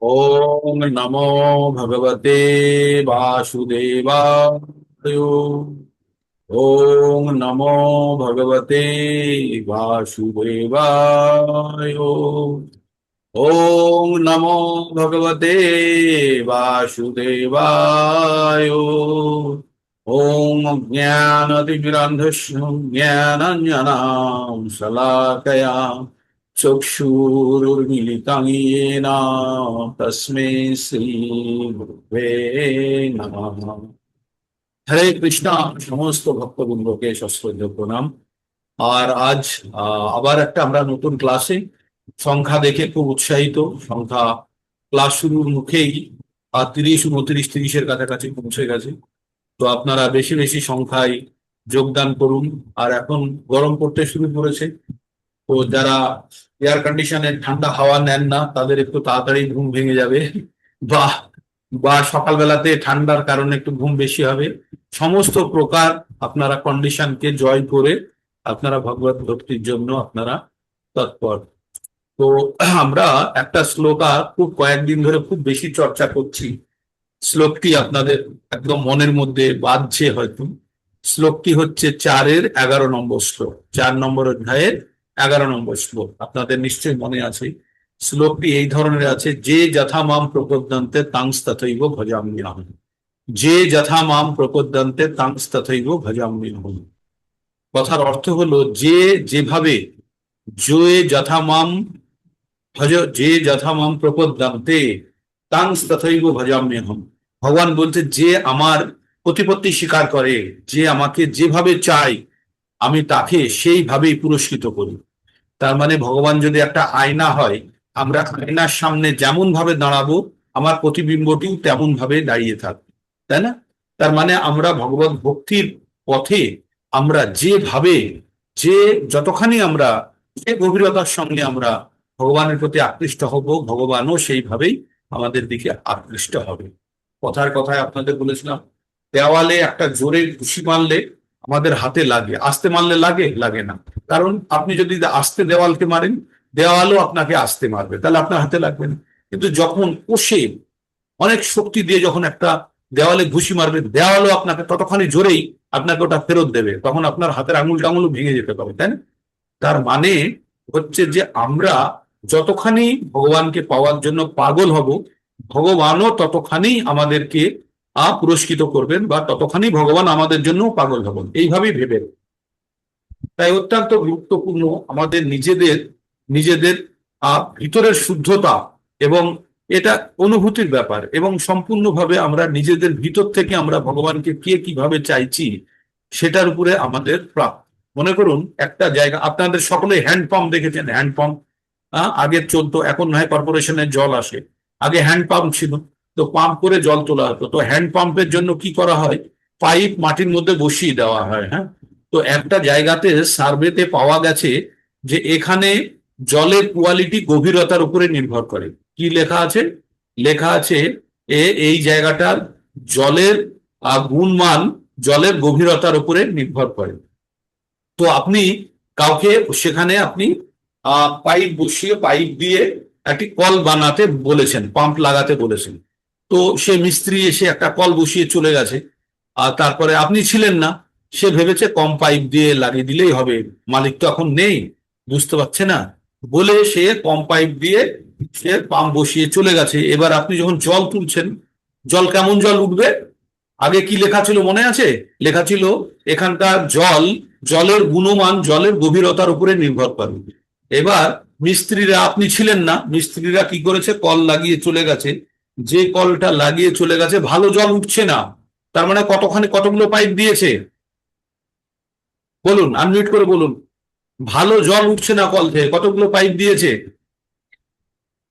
ओम नमो भगवते वासुदेवाय। ओम नमो भगवते वासुदेवाय। ओम नमो भगवते वासुदेवाय। ओम ज्ञानतिमिरान्धस्य ज्ञानाञ्जनां शलाकया चक्षुरुन्मीलितं येन तस्मै श्रीगुरुवे नमः। হরে কৃষ্ণ। সমস্ত ভক্তবৃন্দকে সশ্রদ্ধ প্রণাম। আর আজ আবার একটা আমরা নতুন ক্লাসে সংখ্যা দেখে খুব উৎসাহিত। সংখ্যা ক্লাস শুরুর মুখেই 30, 29, 30-এর কাছাকাছি পৌঁছে গেছে। তো আপনারা বেশি বেশি সংখ্যায় যোগদান করুন। আর এখন গরম পড়তে শুরু করেছে, তো যারা এয়ার কন্ডিশনের ঠান্ডা হাওয়া নেন না তাদের একটু তাড়াতাড়ি ঘুম ভেঙে যাবে, বা বা সকালবেলাতে ঠান্ডার কারণে একটু ঘুম বেশি হবে। সমস্ত প্রকার আপনারা কন্ডিশনকে জয় করে আপনারা ভগবত ভক্তির জন্য আপনারা তৎপর। তো আমরা একটা শ্লোকা খুব কয়েকদিন ধরে খুব বেশি চর্চা করছি। শ্লোকটি আপনাদের একদম মনের মধ্যে বাজছে হয়তো। শ্লোকটি হচ্ছে 4-11 নম্বর শ্লোক, 4 নম্বর অধ্যায়ের 11 নম্বর শ্লোক। আপনাদের নিশ্চয়ই মনে আছে। শ্লোকটি এই ধরনের আছে, যে যথা মাম প্রপদ্যন্তে তাংস তথৈব ভজাম্যহম। যে যথা মাম প্রপদ্যন্তে তাংস তথৈব ভজাম্যহম। কথার অর্থ হলো, যে যেভাবে, যে যথা মাম ভজ, যে যথা মাম প্রপদ্যন্তে তাংস তথৈব ভজাম্যহম। ভগবান বলতে, যে আমার প্রতিপত্তি স্বীকার করে, যে আমাকে যেভাবে চাই আমি তাকে সেইভাবেই পুরস্কৃত করি। তার মানে ভগবান যদি একটা আয়না হয়, আমরা আয়নার সামনে যেমন ভাবে দাঁড়াবো আমার প্রতিবিম্বটিও তেমন ভাবে দাঁড়িয়ে থাকবে, তাই না? তার মানে আমরা ভগবত ভক্তির পথে আমরা যেভাবে, যে যতখানি আমরা, যে গভীরতার সঙ্গে আমরা ভগবানের প্রতি আকৃষ্ট হব, ভগবানও সেইভাবেই আমাদের দিকে আকৃষ্ট হবে। কথার কথায় আপনাদের বলেছিলাম, দেওয়ালে একটা জোরে ঘুষি মারলে আমাদের হাতে লাগে, আস্তে মারলে লাগে লাগে না। কারণ আপনি যদি আস্তে দেওয়ালকে মারেন, দেওয়ালও আপনাকে আস্তে মারবে, তাহলে আপনার হাতে লাগবে না। কিন্তু যখন কষে অনেক শক্তি দিয়ে যখন একটা দেওয়ালে ঘুষি মারবে, দেওয়ালও আপনাকে ততখানি জোরেই আপনাকে ওটা ফেরত দেবে, তখন আপনার হাতের আঙুল টাঙুলও ভেঙে যেতে পারে, তাই না? তার মানে হচ্ছে যে আমরা যতখানি ভগবানকে পাওয়ার জন্য পাগল হব, ভগবানও ততখানি আমাদেরকে পুরস্কৃত করবেন, বা ততখানি ভগবান আমাদের জন্য পাগল হবেন, এইভাবেই ভেবে। তাই অত্যন্ত গুরুত্বপূর্ণ আমাদের নিজেদের নিজেদের ভিতরের শুদ্ধতা, এবং এটা অনুভূতির ব্যাপার, এবং সম্পূর্ণভাবে আমরা নিজেদের ভিতর থেকে আমরা ভগবানকে কে কিভাবে চাইছি সেটার উপরে আমাদের প্রাপ্ত। মনে করুন একটা জায়গা, আপনাদের সকলে হ্যান্ড পাম্প দেখেছেন, হ্যান্ড পাম্প আগে চলতো, এখন নয় কর্পোরেশনের জল আসে। আগে হ্যান্ড পাম্প ছিল, তো পাম্প করে জল তোলা হতো। তো হ্যান্ড পাম্পের জন্য কি করা হয়, পাইপ মাটির মধ্যে বসিয়ে দেওয়া হয়, হ্যাঁ। তো একটা জায়গাতে সার্ভেতে পাওয়া গেছে যে এখানে জলের কোয়ালিটি গভীরতার উপরে নির্ভর করে। কি লেখা আছে? লেখা আছে এই জায়গাটার জলের গুণমান জলের গভীরতার উপরে নির্ভর করে। তো আপনি কাউকে সেখানে আপনি পাইপ বসিয়ে, পাইপ দিয়ে একটি কল বানাতে বলেছেন, পাম্প লাগাতে বলেছেন। তো সে মিস্ত্রি এসে একটা কল বসিয়ে চলে গেছে, আর তারপরে আপনি ছিলেন না। সে ভেবেছে কম পাইপ দিয়ে লাগিয়ে দিলেই হবে, মালিক তো এখন নেই, বুঝতে পারছে না বলে সে কম পাইপ দিয়ে সে পাম্প বসিয়ে চলে গেছে। এবার আপনি যখন জল তুলছেন, জল কেমন জল উঠবে? আগে কি লেখা ছিল মনে আছে? লেখা ছিল এখানকার জল, জলের গুণমান জলের গভীরতার উপরে নির্ভর করে। এবার মিস্ত্রিরা, আপনি ছিলেন না, মিস্ত্রিরা কি করেছে, কল লাগিয়ে চলে গেছে। যে কলটা লাগিয়ে চলে গেছে ভালো জল উঠছে না, তার মানে কতগুলো পাইপ দিয়েছে বলুন, আনমিউট করে বলুন। ভালো জল উঠছে না কল থেকে, কতগুলো পাইপ দিয়েছে?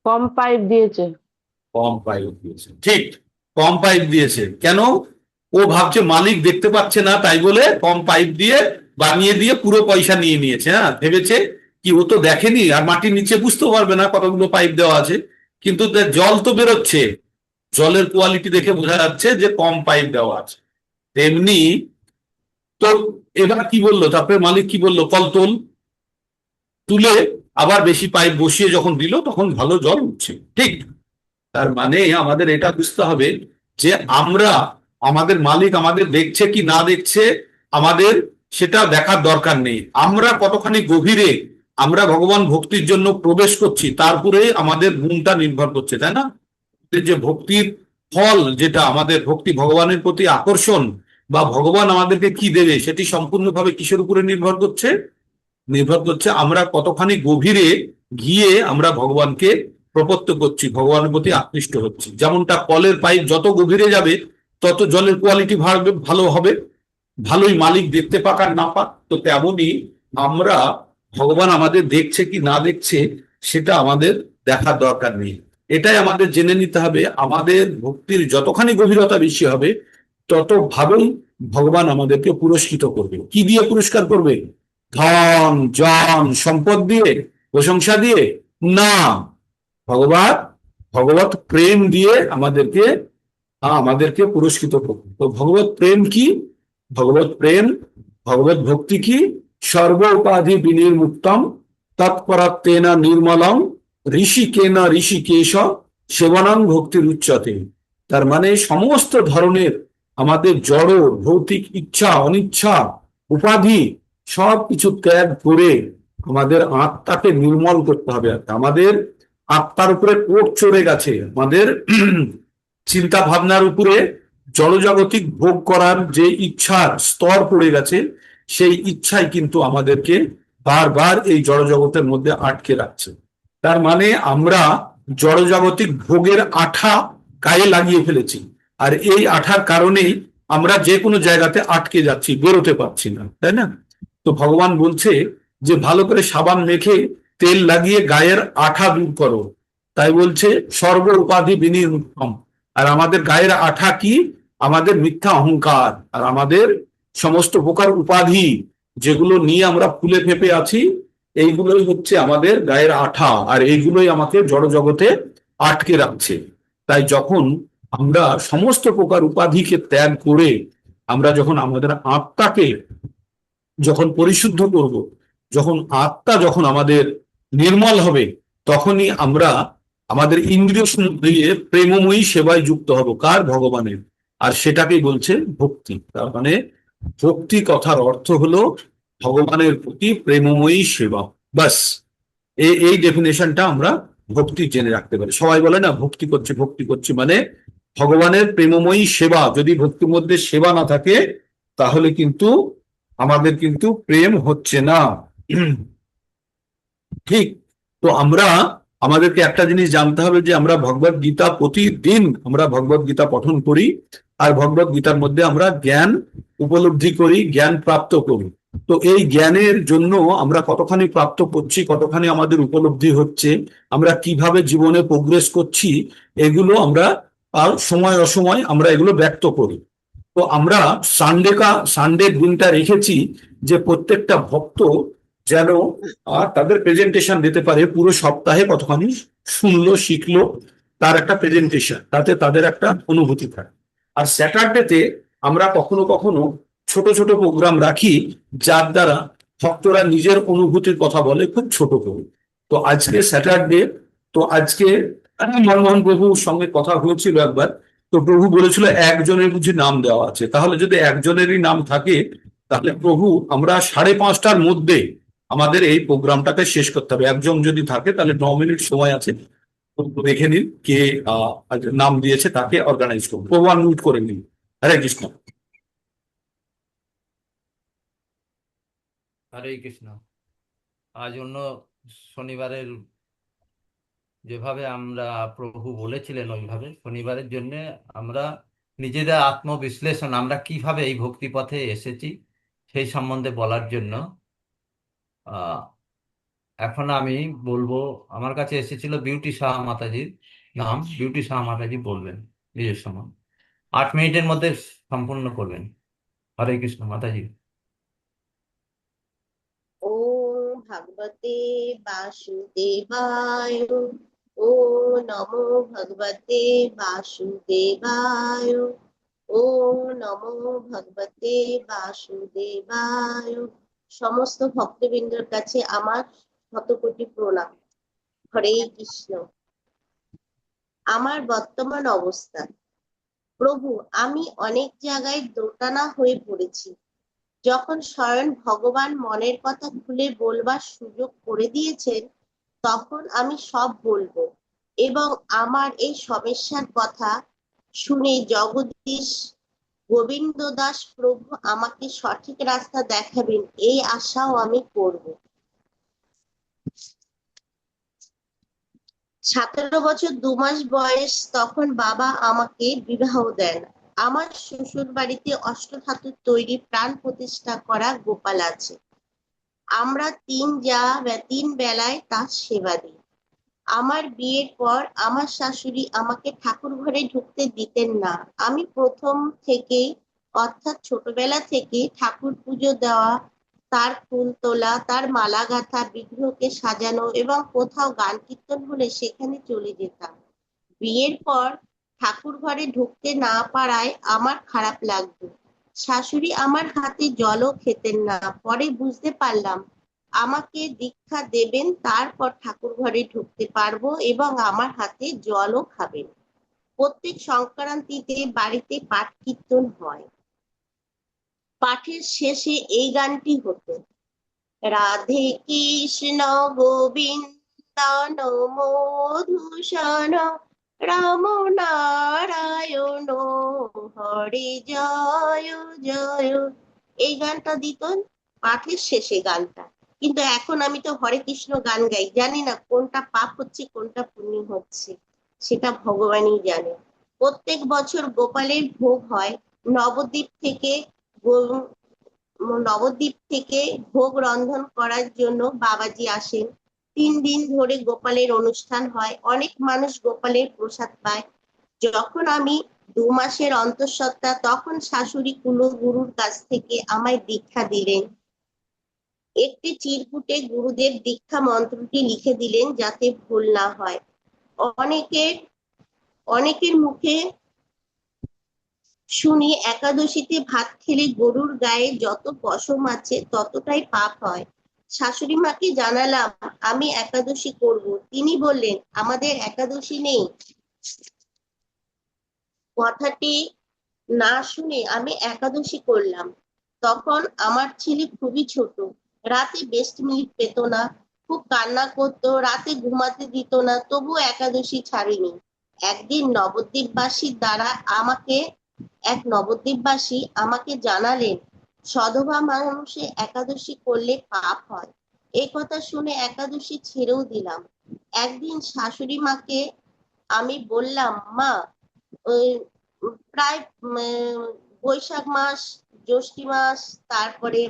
কম পাইপ দিয়েছে। কম পাইপ দিয়েছে, ঠিক। কম পাইপ দিয়েছে কেন? ও ভাবছে মালিক দেখতে পাচ্ছে না, তাই বলে কম পাইপ দিয়ে বানিয়ে দিয়ে পুরো পয়সা নিয়ে নিয়েছে। হ্যাঁ, ভেবেছে কি ও তো দেখেনি, আর মাটির নিচে বুঝতে পারবে না কতগুলো পাইপ দেওয়া আছে, কিন্তু জল তো বেরোচ্ছে, জলের কোয়ালিটি দেখে বোঝা যাচ্ছে যে কম পাইপ দেওয়া আছে। তেমনি তো এবার কি বললো, তারপরে মালিক কি বললো, কল তোল। তুলে আবার বেশি পাইপ বসিয়ে যখন দিল তখন ভালো জল উঠছে, ঠিক। তার মানে আমাদের এটা বুঝতে হবে যে আমরা, আমাদের মালিক আমাদের দেখছে কি না দেখছে আমাদের সেটা দেখার দরকার নেই। আমরা কতখানি গভীরে আমরা ভগবান ভক্তির জন্য প্রবেশ করছি তার উপরে আমাদের গুণটা নির্ভর করছে, তাই না? যে ভক্তির ফল, যেটা আমাদের ভক্তি, ভগবানের প্রতি আকর্ষণ বা ভগবান আমাদেরকে কি দেবে, সেটি সম্পূর্ণভাবে কিসের উপরে নির্ভর করছে? নির্ভর করছে আমরা কতখানি গভীরে গিয়ে আমরা ভগবানকে প্রপত্ত করছি, ভগবানের প্রতি আকৃষ্ট হচ্ছি। যেমনটা কলের পাইপ যত গভীরে যাবে তত জলের কোয়ালিটি ভালো হবে, ভালোই মালিক দেখতে পাক আর না পাক। তো তেমনই আমরা, ভগবান আমাদের দেখছে কি না দেখছে সেটা আমাদের দেখার দরকার নেই। এটাই আমাদের জেনে নিতে হবে, আমাদের ভক্তির যতখানি গভীরতা বেশি হবে তত ভাবেই ভগবান আমাদেরকে পুরস্কৃত করবে। কি দিয়ে পুরস্কার করবে? ধন জন সম্পদ দিয়ে, প্রশংসা দিয়ে না, ভগবান ভগবত প্রেম দিয়ে আমাদেরকে পুরস্কৃত করবে। তো ভগবত প্রেম কি? ভগবত প্রেম, ভগবত ভক্তি কি? সর্ব উপাধি বিনির্মুক্তম তৎপরাত্মেনা নির্মলম ঋষিকেনা ঋষিকেশ সেবনং ভক্তির উচ্চতে। তার মানে সমস্ত ধরনের আমাদের জড় ভৌতিক ইচ্ছা অনিচ্ছা উপাধি সবকিছু ত্যাগ করে আমাদের আত্মাকে নির্মল করতে হবে। আমাদের আত্মার উপরে কোট চড়ে গেছে, আমাদের চিন্তা ভাবনার উপরে জড়জাগতিক ভোগ করার যে ইচ্ছার স্তর পড়ে গেছে, সেই ইচ্ছাই কিন্তু আমাদেরকে বারবার এই জড়জগতের মধ্যে আটকে রাখছে। তার মানে আমরা জড়জাগতিক ভোগের আঠা গায়ে লাগিয়ে ফেলেছি, আর এই আঠার কারণেই আমরা যে কোনো জায়গাতে আটকে যাচ্ছি, বেরোতে পারছি না, তাই না? তো ভগবান বলছে যে ভালো করে সাবান মেখে তেল লাগিয়ে গায়ের আঠা দূর করো। তাই বলছে সর্ব উপাধি বিনির্মুক্তম। আর আমাদের গায়ের আঠা কি? আমাদের মিথ্যা অহংকার আর আমাদের সমস্ত প্রকার উপাধি, যেগুলো নিয়ে আমরা ফুলে ফেপে আছি, এইগুলোই হচ্ছে আমাদের গায়ের আঠা, আর এইগুলোই আমাকে জড় জগতে আটকে রাখছে। তাই যখন আমরা সমস্ত প্রকার উপাধিকে ত্যাগ করে আমরা যখন আমাদের আত্মাকে যখন পরিশুদ্ধ করব, যখন আত্মা যখন আমাদের নির্মল হবে, তখনই আমরা আমাদের ইন্দ্রিয় দিয়ে প্রেমময়ী সেবায় যুক্ত হব। কার? ভগবানের। আর সেটাকেই বলছে ভক্তি। তার মানে ভক্তি কথার অর্থ হলো ভগবানের প্রতি প্রেমময়ী সেবা। বাস এই ডেফিনেশনটা আমরা ভক্তি জেনে রাখতে পারি। সবাই বলে না ভক্তি করছে ভক্তি করছে, মানে ভগবানের প্রেমময়ী সেবা। যদি ভক্তির মধ্যে সেবা না থাকে তাহলে কিন্তু আমাদের কিন্তু প্রেম হচ্ছে না। ঠিক। তো আমাদেরকে একটা জিনিস জানতে হবে যে আমরা ভগবত গীতা প্রতিদিন আমরা ভগবত গীতা পঠন করি, আর ভগবত গীতার মধ্যে আমরা জ্ঞান উপলব্ধি করি, জ্ঞান প্রাপ্ত করি। তো এই জ্ঞানের জন্য আমরা কতখানি প্রাপ্ত করছি, কতখানি আমাদের উপলব্ধি হচ্ছে, আমরা কিভাবে জীবনে প্রোগ্রেস করছি, এগুলো আমরা সময় অসময় আমরা এগুলো ব্যক্ত করি। তো আমরা সানডে দিনটা রেখেছি যে প্রত্যেকটা ভক্ত যেন তাদের প্রেজেন্টেশন দিতে পারে, পুরো সপ্তাহে কতখানি শুনলো শিখলো, তার একটা প্রেজেন্টেশন, তাতে তাদের একটা অনুভূতি থাকে। আর স্যাটারডেতে আমরা কখনো কখনো ছোট ছোট প্রোগ্রাম রাখি, যার দ্বারা ভক্তরা নিজের অনুভূতির কথা বলে খুব ছোট করে। তো আজকে স্যাটারডে, তো আজকে মনমোহন প্রভুর সঙ্গে কথা হয়েছিল একবার। তো প্রভু বলেছিল একজনের বুঝি নাম দেওয়া আছে, তাহলে যদি একজনেরই নাম থাকে তাহলে প্রভু আমরা 5:30টার মধ্যে আমাদের এই প্রোগ্রামটাকে শেষ করতে হবে। একজন যদি থাকে তাহলে 9 মিনিট সময় আছে, দেখে নিন কে নাম দিয়েছে, তাকে অর্গানাইজ করুন। প্রভু আনমিউট করে নিন। হরে কৃষ্ণ। হরে কৃষ্ণ। আজ অন্য শনিবারের যেভাবে আমরা প্রভু বলেছিলেন ওইভাবে শনিবারের জন্য আমরা নিজেদের আত্মবিশ্লেষণ, আমরা কিভাবে এই ভক্তি পথে এসেছি সেই সম্বন্ধে বলার জন্য এখন আমি বলবো। আমার কাছে এসেছিল বিউটি সাহা মাতাজির নাম। বিউটি সাহা মাতাজি বলবেন নিজস্ব নাম, 8 মিনিটের মধ্যে সম্পূর্ণ করবেন। হরে কৃষ্ণ মাতাজি। ओम भगवते वासुदेवाय। ओ नमो भगवते वासुदेवाय। ओ नमो भगवते वासुदेवाय। সমস্ত ভক্তবৃন্দের কাছে আমার শতকোটি প্রণাম। হরে কৃষ্ণ। আমার বর্তমান অবস্থা। প্রভু, আমি অনেক জায়গায় দোটানা হয়ে পড়েছি। যখন স্বয়ং ভগবান মনের কথা খুলে বলবার সুযোগ করে দিয়েছেন, তখন আমি সব বলবো এবং আমার এই সমস্যার কথা শুনে জগদীশ গোবিন্দ দাস প্রভু আমাকে সঠিক রাস্তা দেখাবেন, এই আশাও আমি করব। 17 বছর 2 মাস বয়স, তখন বাবা আমাকে বিবাহ দেন। আমার শ্বশুর বাড়িতে অষ্টধাতুর তৈরি প্রাণ প্রতিষ্ঠা করা গোপাল আছে। আমরা 3 বেলায় তার সেবা দিই। আমার বিয়ের পর আমার শাশুড়ি আমাকে ঠাকুর ঘরে ঢুকতে দিতেন না। আমি প্রথম থেকেই, অর্থাৎ ছোটবেলা থেকে ঠাকুর পুজো দেওয়া, তার ফুল তোলা, তার মালা গাঁথা, বিগ্রহকে সাজানো এবং কোথাও গান কীর্তন হলে সেখানে চলে যেতাম। বিয়ের পর ঠাকুর ঘরে ঢুকতে না পারায় আমার খারাপ লাগতো। শাশুড়ি আমার হাতে জলও খেতেন না। পরে বুঝতে পারলাম আমাকে দীক্ষা দেবেন, তারপর ঠাকুর ঘরে ঢুকতে পারবো এবং আমার হাতে জলও খাবেন। প্রত্যেক সংক্রান্তিতে বাড়িতে পাঠ কীর্তন হয়। পাঠের শেষে এই গানটি হতো: রাধে কৃষ্ণ গোবিন্দন মধুসূদন রাম নারায়ণ হরে জয় জয়। এই গানটা দিত পাঠের শেষে গানটা। কিন্তু এখন আমি তো হরে কৃষ্ণ গান গাই, জানি না কোনটা পাপ হচ্ছে কোনটা পুণ্য হচ্ছে, সেটা ভগবানই জানে। প্রত্যেক বছর গোপালের ভোগ হয়। নবদ্বীপ থেকে নবদ্বীপ থেকে ভোগ রন্ধন করার জন্য বাবাজি আসেন। 3 দিন ধরে গোপালের অনুষ্ঠান হয়। অনেক মানুষ গোপালের প্রসাদ পায়। যখন আমি 2 মাসের অন্তঃসত্ত্বা, তখন শাশুড়ি কুলগুরুর কাছ থেকে আমায় দীক্ষা দিলেন। একটি চিরকুটে গুরুদেব দীক্ষা মন্ত্রটি লিখে দিলেন যাতে ভুল না হয়। অনেকের অনেকের মুখে শুনি একাদশীতে ভাত খেলে গরুর গায়ে যত পশম আছে ততটাই পাপ হয়। শাশুড়ি মাকে জানালাম আমি একাদশী করব। তিনি বললেন, আমাদের একাদশী নেই। কথাটি না শুনে আমি একাদশী করলাম। তখন আমার ছেলে খুবই ছোট, রাতে বেস্ট মিল্ক পেত না, খুব কান্না করতো, রাতে ঘুমাতে দিত না, তবু একাদশী ছাড়িনি। একদিন নবদ্বীপবাসী আমাকে জানালেন সধবা মানুষে একাদশী করলে পাপ হয়। এই কথা শুনে একাদশী ছেড়েও দিলাম। একদিন শাশুড়ি মাকে আমি বললাম, মা, ওই প্রায় বৈশাখ মাস, জ্যৈষ্ঠী মাস, তারপরে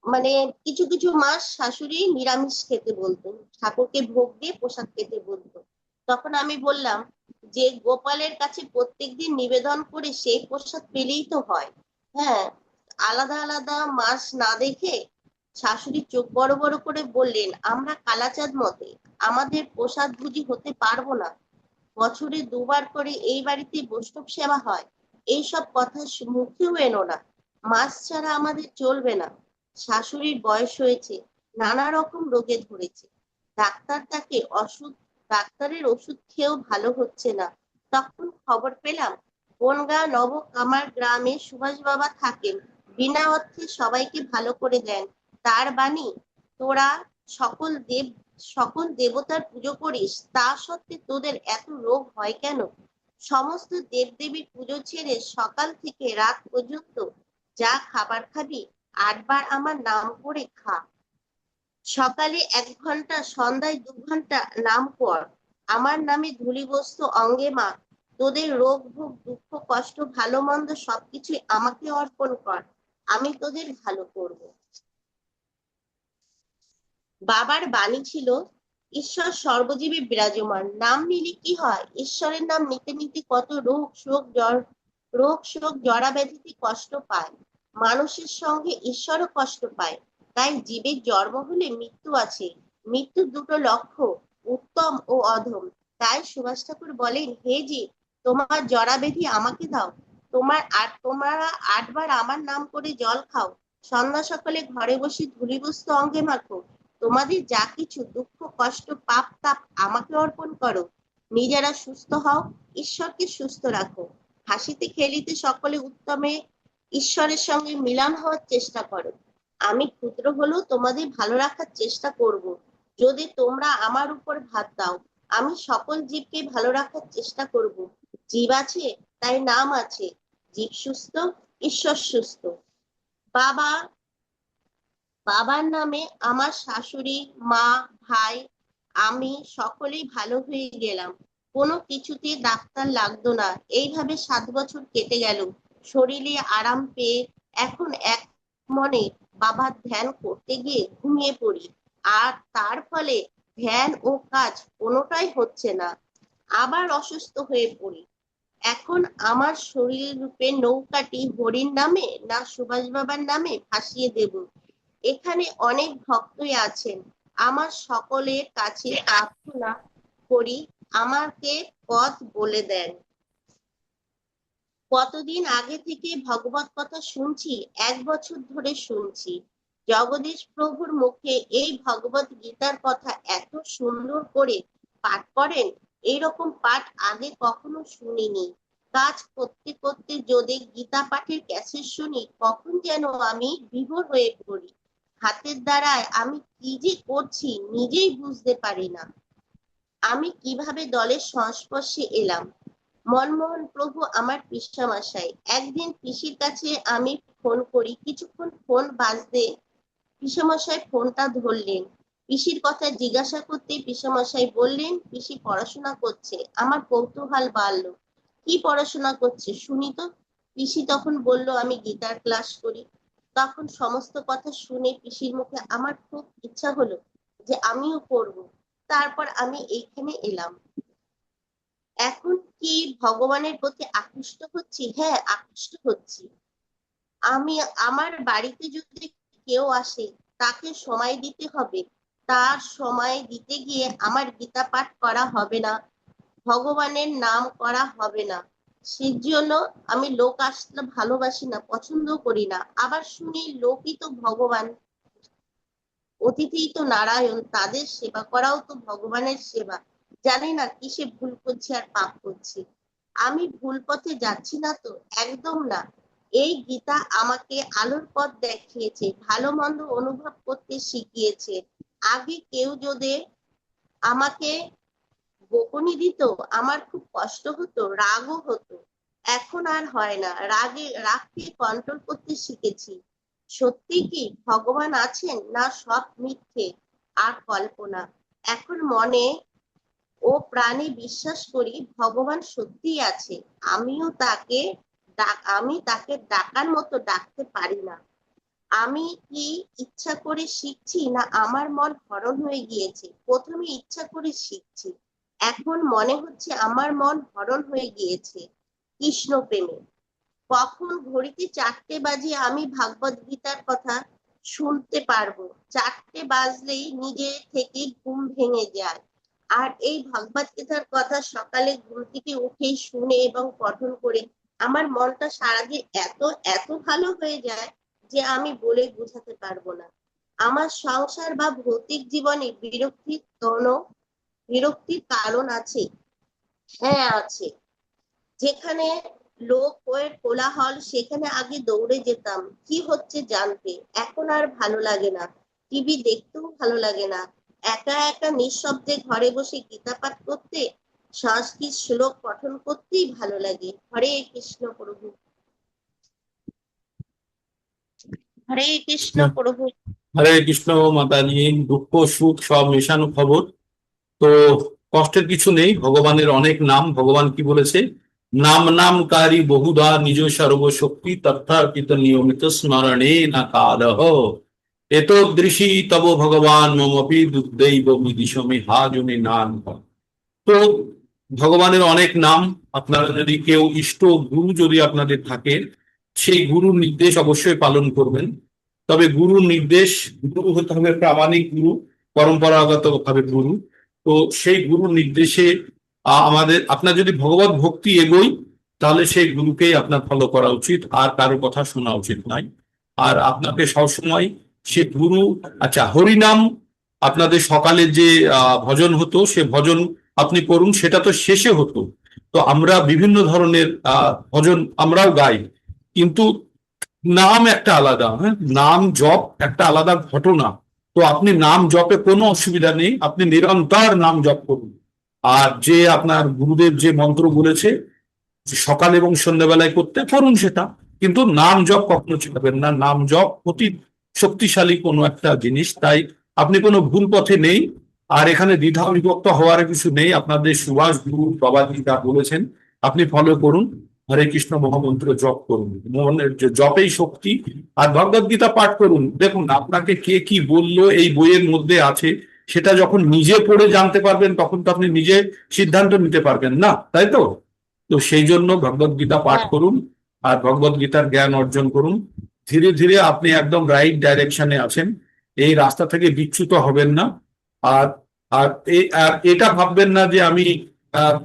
মানে কিছু কিছু মাস শাশুড়ি নিরামিষ খেতে বলতো, ঠাকুরকে ভোগ দিয়ে প্রসাদ খেতে বলতো। তখন আমি বললাম যে গোপালের কাছে প্রত্যেকদিন নিবেদন করে সেই প্রসাদ পেলেই তো হয়। হ্যাঁ, আলাদা আলাদা মাস না দেখে। শাশুড়ি চোখ বড় বড় করে বললেন, আমরা কালাচাঁদ মতে আমাদের প্রসাদ ভুজি হতে পারবো না। বছরে 2 বার করে এই বাড়িতে বৈষ্ণব সেবা হয়। এইসব কথা মুখেও এনো না। মাছ ছাড়া আমাদের চলবে না। শাশুড়ির বয়স হয়েছে, নানা রকম রোগে ধরেছে। ডাক্তারের ওষুধ খেয়েও ভালো হচ্ছে না। তখন খবর পেলাম বনগাঁ নবকামার গ্রামে সুভাষ বাবা থাকেন। বিনা অর্থে সবাইকে ভালো করে দেন। তার বাণী, তোরা সকল দেবতার পুজো করিস, তা সত্ত্বে তোদের এত রোগ হয় কেন? সমস্ত দেবদেবীর পুজো ছেড়ে সকাল থেকে রাত পর্যন্ত যা খাবার খাবি 8 বার আমার নাম করে খা। সকালে 1 ঘন্টা, সন্ধ্যায় 2 ঘন্টা নাম কর। আমার নামে ধূলিবস্তু অঙ্গে মা। তোদের রোগ ভোগ দুঃখ কষ্ট ভালো মন্দ সবকিছুই আমাকে অর্পণ কর, আমি তোদের ভালো করব। বাবার বাণী ছিল, ঈশ্বর সর্বজীবে বিরাজমান। নাম নিলে কি হয়? ঈশ্বরের নাম নিতে নিতে কত রোগ শোক জরা ব্যাধিতে কষ্ট পায়। মানুষের সঙ্গে ঈশ্বরও কষ্ট পায়। তাই জীবের জন্ম হলে মৃত্যু আছে। মৃত্যুর 2টো লক্ষ্য, উত্তম ও অধম। তাই সুভাষ ঠাকুর বলেন, হে জীব, তোমার জরা ব্যাধি আমাকে দাও। তোমরা 8 বার আমার নাম করে জল খাও। সন্ধ্যা সকালে ঘরে বসে ধূলিবস্তু অঙ্গে মাখো। তোমাদের যা কিছু দুঃখ কষ্ট পাপ তাপ আমাকে অর্পণ করো। নিজেরা সুস্থ হও, ঈশ্বরকে সুস্থ রাখো। হাসিতে খেলিতে সকলে উত্তমে ঈশ্বরের সঙ্গে মিলন হওয়ার চেষ্টা করো। আমি ক্ষুদ্র হলেও তোমাদের ভালো রাখার চেষ্টা করব। যদি তোমরা আমার উপর ভাত দাও, আমি সকল জীবকে ভালো রাখার চেষ্টা করব। জীব আছে তাই নাম আছে, জীব সুস্থ ঈশ্বর সুস্থ। বাবা বাবার নামে আমার শাশুড়ি, মা, ভাই, আমি সকলেই ভালো হয়ে গেলাম। কোনো কিছুতে ডাক্তার লাগতো না। এইভাবে 7 বছর কেটে গেল। শরীরে আরাম পেয়ে এখন এক মনে বাবার ধ্যান করতে গিয়ে ঘুমিয়ে পড়ি। আর তার ফলে ধ্যান ও কাজ কোনোটাই হচ্ছে না। আবার অসুস্থ হয়ে পড়ি। এখন আমার শরীর রূপে নৌকাটি হরির নামে না সুভাষ বাবার নামে ভাসিয়ে দেব। এখানে অনেক ভক্তই আছেন। আমার সকলের কাছে প্রার্থনা করি আমাকে পথ বলে দেন। কতদিন আগে থেকে ভগবত কথা শুনছি, 1 বছর ধরে শুনছি। জগদীশ প্রভুর মুখে এই ভগবত গীতার কথা এত সুন্দর করে পাঠ করেন, এইরকম পাঠ আগে কখনো শুনিনি। কাজ করতে করতে যদি গীতা পাঠের ক্যাসেট শুনি, কখন যেন আমি বিভোর হয়ে পড়ি। হাতের দ্বারায় আমি কি যে করছি নিজেই বুঝতে পারি না। আমি কিভাবে দলের সংস্পর্শে এলাম। মনমোহন প্রভু আমার পিসেমশাই। একদিন পিসির কাছে আমি ফোন করি, কিছুক্ষণ ফোন বাজতে পিসেমশাই ফোনটা ধরলেন। পিসির কথা জিজ্ঞাসা করতে পিসেমশাই বললেন পিসি পড়াশোনা করছে। আমার কৌতূহল বাড়লো, কি পড়াশোনা করছে শুনি তো। পিসি তখন বলল আমি গীতার ক্লাস করি। তখন সমস্ত কথা শুনে পিসির মুখে আমার খুব ইচ্ছা হলো যে আমিও পড়বো। তারপর আমি এইখানে এলাম। এখন কি ভগবানের প্রতি আকৃষ্ট হচ্ছি? হ্যাঁ, আকৃষ্ট হচ্ছি। আমি আমার বাড়িতে যদি কেউ আসে, তাকে সময় দিতে হবে। তার সময় দিতে গিয়ে আমার গীতা পাঠ করা হবে না, ভগবানের নাম করা হবে না। সেজন্য আমি লোক আসলে ভালোবাসি না, পছন্দ করি না। আবার শুনি লোকই তো ভগবান, অতিথি তো নারায়ণ, তাদের সেবা করাও তো ভগবানের সেবা। জানি না কিসে ভুল করছি আর পাপ করছি। আমি ভুল পথে যাচ্ছি না তো? একদম না। এই গীতা আমাকে আলোর পথ দেখিয়েছে, ভালো মন্দ অনুভব করতে শিখিয়েছে। আগে কেউ যদি আমাকে বকুনি দিত, আমার খুব কষ্ট হতো, রাগও হতো। এখন আর হয় না। রাগকে কন্ট্রোল করতে শিখেছি। সত্যি কি ভগবান আছেন, না সব মিথ্যে আর কল্পনা? এখন মনে ও প্রাণে বিশ্বাস করি ভগবান সত্যিই আছে। আমি তাকে ডাকার মতো ডাকতে পারি না। আমি কি ইচ্ছা করে শিখছি, না আমার মন হরণ হয়ে গিয়েছে? প্রথমে ইচ্ছা করে শিখছি, এখন মনে হচ্ছে আমার মন হরণ হয়ে গিয়েছে কৃষ্ণ প্রেমে। কখন ঘড়িতে 4টে বাজে আমি ভাগবত গীতার কথা শুনতে পারবো। 4টে বাজলেই নিজে থেকে ঘুম ভেঙে যায়। আর এই ভগবত গীতার কথা সকালে ঘুম থেকে উঠেই শুনে এবং পঠন করে আমার মনটা সারাদিন এত এত ভালো হয়ে যায় যে আমি বলে বোঝাতে পারবো না। আমার সংসার বা ভৌতিক জীবনে বিরক্তির কারণ আছে। হ্যাঁ আছে। যেখানে লোকের কোলাহল, সেখানে আগে দৌড়ে যেতাম কি হচ্ছে জানতে। এখন আর ভালো লাগে না, টিভি দেখতেও ভালো লাগে না। একা একা নিঃশব্দে ঘরে বসে গীতা পাঠ করতে, সংস্কৃত শ্লোক পঠন করতেই ভালো লাগে। হরে কৃষ্ণ প্রভু। হরে কৃষ্ণ প্রভু। হরে কৃষ্ণ মাতাজি। দুঃখ সুখ সব মেশানো খবর। তো কষ্টের কিছু নেই, ভগবানের অনেক নাম। ভগবান কি বলেছে? নাম নামকারী বহুধা নিজ সর্বশক্তি তথার্পিত নিয়মিত স্মরণে না কালহ এতদৃশি তব ভগবান মমপি দুর্দৈব বিদিশমে হাজনে নাম। তো ভগবানের অনেক নাম। আপনারা যদি কেউ ইষ্ট গুরু যদি আপনাদের থাকে, সেই গুরুর নির্দেশ অবশ্যই পালন করবেন। তবে গুরুর নির্দেশ, গুরু হতে হবে প্রামাণিক গুরু, পরম্পরাগত ভাবে গুরু। তো সেই গুরুর নির্দেশে আপনার যদি ভগবত ভক্তি এগোয়, তাহলে সেই গুরুকেই আপনার ফলো করা উচিত, আর কারো কথা শোনা উচিত নয়। আর আপনাকে সবসময় সে গুরু, আচ্ছা, হরিনাম আপনাদের সকালে যে ভজন হতো সে ভজন আপনি করুন, সেটা তো শেষে হতো। তো আমরা বিভিন্ন ধরনের ভজন আমরাও গাই, কিন্তু নাম একটা আলাদা, হ্যাঁ, নাম জপ একটা আলাদা ঘটনা। তো আপনি নাম জপে কোনো অসুবিধা নেই, আপনি নিরন্তর নাম জপ করুন। আর যে আপনার গুরুদেব যে মন্ত্র বলেছে সকাল এবং সন্ধ্যাবেলায় করতে, করুন সেটা, কিন্তু নাম জপ কখনো ছেড়বেন না। নাম জপ অতি শক্তিশালী কোনো একটা জিনিস, তাই আপনি কোনো ভুল পথে নেই। আর এখানে দ্বিধা বিভক্ত হওয়ার কিছু নেই। আপনাদের সুভাষ গুরু বাবাজি যা বলেছেন আপনি ফলো করুন, হরে কৃষ্ণ মহামন্ত্র জপ করুন, মনের যে জপেই শক্তি। আর ভগবদ গীতা পাঠ করুন। দেখুন, আপনাকে কে কি বললো এই বইয়ের মধ্যে আছে, সেটা যখন নিজে পড়ে জানতে পারবেন তখন তো আপনি নিজে সিদ্ধান্ত নিতে পারবেন না, তাই তো? তো সেই জন্য ভগবদ গীতা পাঠ হ্যাঁ, করুন আর ভগবদ গীতার জ্ঞান অর্জন করুন। ধীরে ধীরে আপনি একদম রাইট ডাইরেকশনে আছেন, এই রাস্তা থেকে বিচ্যুত হবেন না। আর আর এটা ভাববেন না যে আমি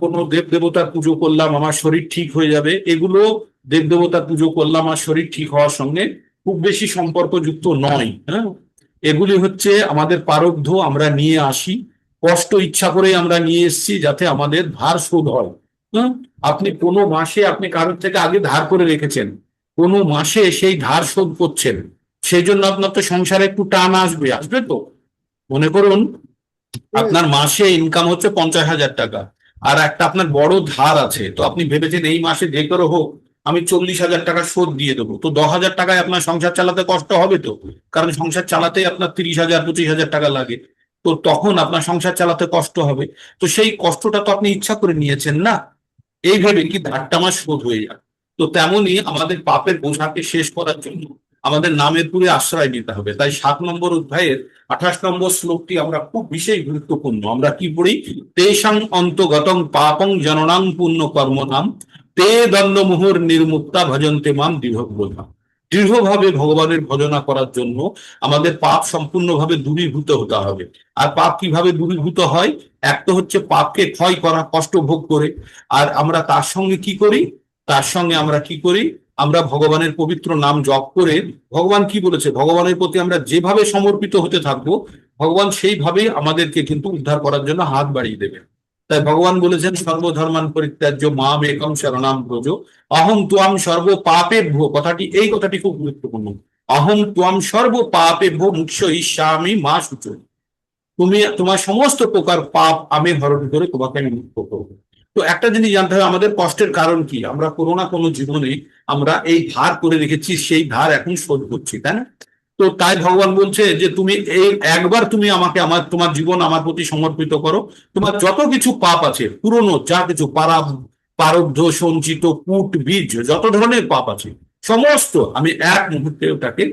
কোনো দেব দেবতার পুজো করলাম আমার শরীর ঠিক হয়ে যাবে। এগুলো দেব দেবতার পুজো করলাম আর শরীর ঠিক হওয়ার সঙ্গে খুব বেশি সম্পর্কযুক্ত নয়। হ্যাঁ, এগুলি হচ্ছে আমাদের প্রারব্ধ, আমরা নিয়ে আসি, কষ্ট ইচ্ছা করেই আমরা নিয়ে এসেছি যাতে আমাদের ধার শোধ হয়। হ্যাঁ, আপনি কোনো মাসে আপনি কারোর থেকে আগে ধার করে রেখেছেন, কোনো মাসে সেই ধার শোধ করছেন, সেই জন্য আপনার তো সংসারে একটু টান আসবে, আসবে তো। মনে করুন হুম, আপনার মাসে ইনকাম হচ্ছে 50,000 টাকা, আর একটা আপনার বড় ধার আছে, তো আপনি ভেবেছেন এই মাসে যে করে হোক আমি 40,000 টাকা শোধ দিয়ে দেবো। তো 10,000 টাকায় আপনার সংসার চালাতে কষ্ট হবে তো, কারণ সংসার চালাতেই আপনার 30,000 25,000 টাকা লাগে। তো তখন আপনার সংসার চালাতে কষ্ট হবে। তো সেই কষ্টটা তো আপনি ইচ্ছা করে নিয়েছেন না, এইভাবে কি ধারটা আমার শোধ হয়ে যাবে। তো তেমনই আমাদের পাপের বোঝাকে শেষ করার জন্য আমাদের নামের পুরে আশ্রয় নিতে হবে। তাই 7 নম্বর অধ্যায়ের 28 নম্বর শ্লোকটি আমরা খুব বিশেষ গুরুত্বপূর্ণ। আমরা কি পড়ি? তেষাং অন্তগতং পাপং জননাং পুণ্য কর্মনাম তে দণ্ড মুহুর নির্মুক্তা ভজন্তে মাম দৃঢ়ব্রতা। দৃঢ়ভাবে ভগবানের ভজনা করার জন্য আমাদের পাপ সম্পূর্ণভাবে দূরীভূত হতে হবে। আর পাপ কিভাবে দূরীভূত হয়? এক তো হচ্ছে পাপকে ক্ষয় করা, কষ্ট ভোগ করে। আর আমরা তার সঙ্গে কি করি? তার সঙ্গে আমরা কি করি? আমরা ভগবানের পবিত্র নাম জপ করে, ভগবান কি বলেছে, ভগবানের প্রতি আমরা যেভাবে সমর্পিত হতে থাকবো ভগবান সেইভাবেই আমাদেরকে কিন্তু উদ্ধার করার জন্য হাত বাড়িয়ে দেবে। তাই ভগবান বলেছেন সর্বধর্মান পরিত্যাজ্য মাম একং শরণাম ব্রজ অহং ত্বাম সর্ব পাপেভ্য। কথাটি, এই কথাটি খুব গুরুত্বপূর্ণ। অহং ত্বাম সর্ব পাপেভ্য মুখ্য ঈশামি মা শুচ। তুমি তোমার সমস্ত প্রকার পাপ আমি হরণ করে তোমাকে আমি মুক্ত করবো। তো একটা জিনিস জানতে হবে, আমাদের কষ্টের কারণ কি? আমরা কোনো না কোনো জীবনে আমরা এই ধার করে রেখেছি, সেই ধার এখন শোধ করছি, তাই না? তো তাই ভগবান বলছে যে তুমি এই একবার তুমি আমাকে তোমার জীবন আমার প্রতি সমর্পিত করো, তোমার যত কিছু পাপ আছে পুরনো যা কিছু প্রারব্ধ সঞ্চিত কূট বীজ যত ধরনের পাপ আছে সমস্ত আমি এক মুহূর্তে ওটাকে,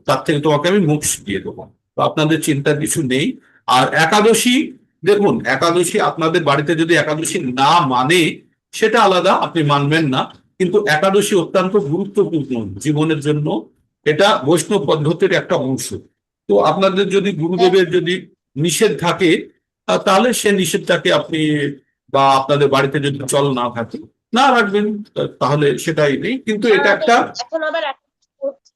তার থেকে তোমাকে আমি মুক্তি দিয়ে দেবো। তো আপনাদের চিন্তার কিছু নেই। আর একাদশী, দেখুন একাদশী আপনাদের বাড়িতে যদি একাদশী না মানে সেটা আলাদা, আপনি মানবেন না, কিন্তু একাদশী অত্যন্ত গুরুত্বপূর্ণ জীবনের জন্য। এটা বৈষ্ণব পদ্ধতির একটা অংশ। তো আপনাদের যদি গুরুদেবের যদি নিষেধ থাকে তাহলে সে নিষেধটাকে আপনি, বা আপনাদের বাড়িতে যদি চল না থাকে না রাখবেন, তাহলে সেটাই নেই, কিন্তু এটা একটা এখন আবার করছি,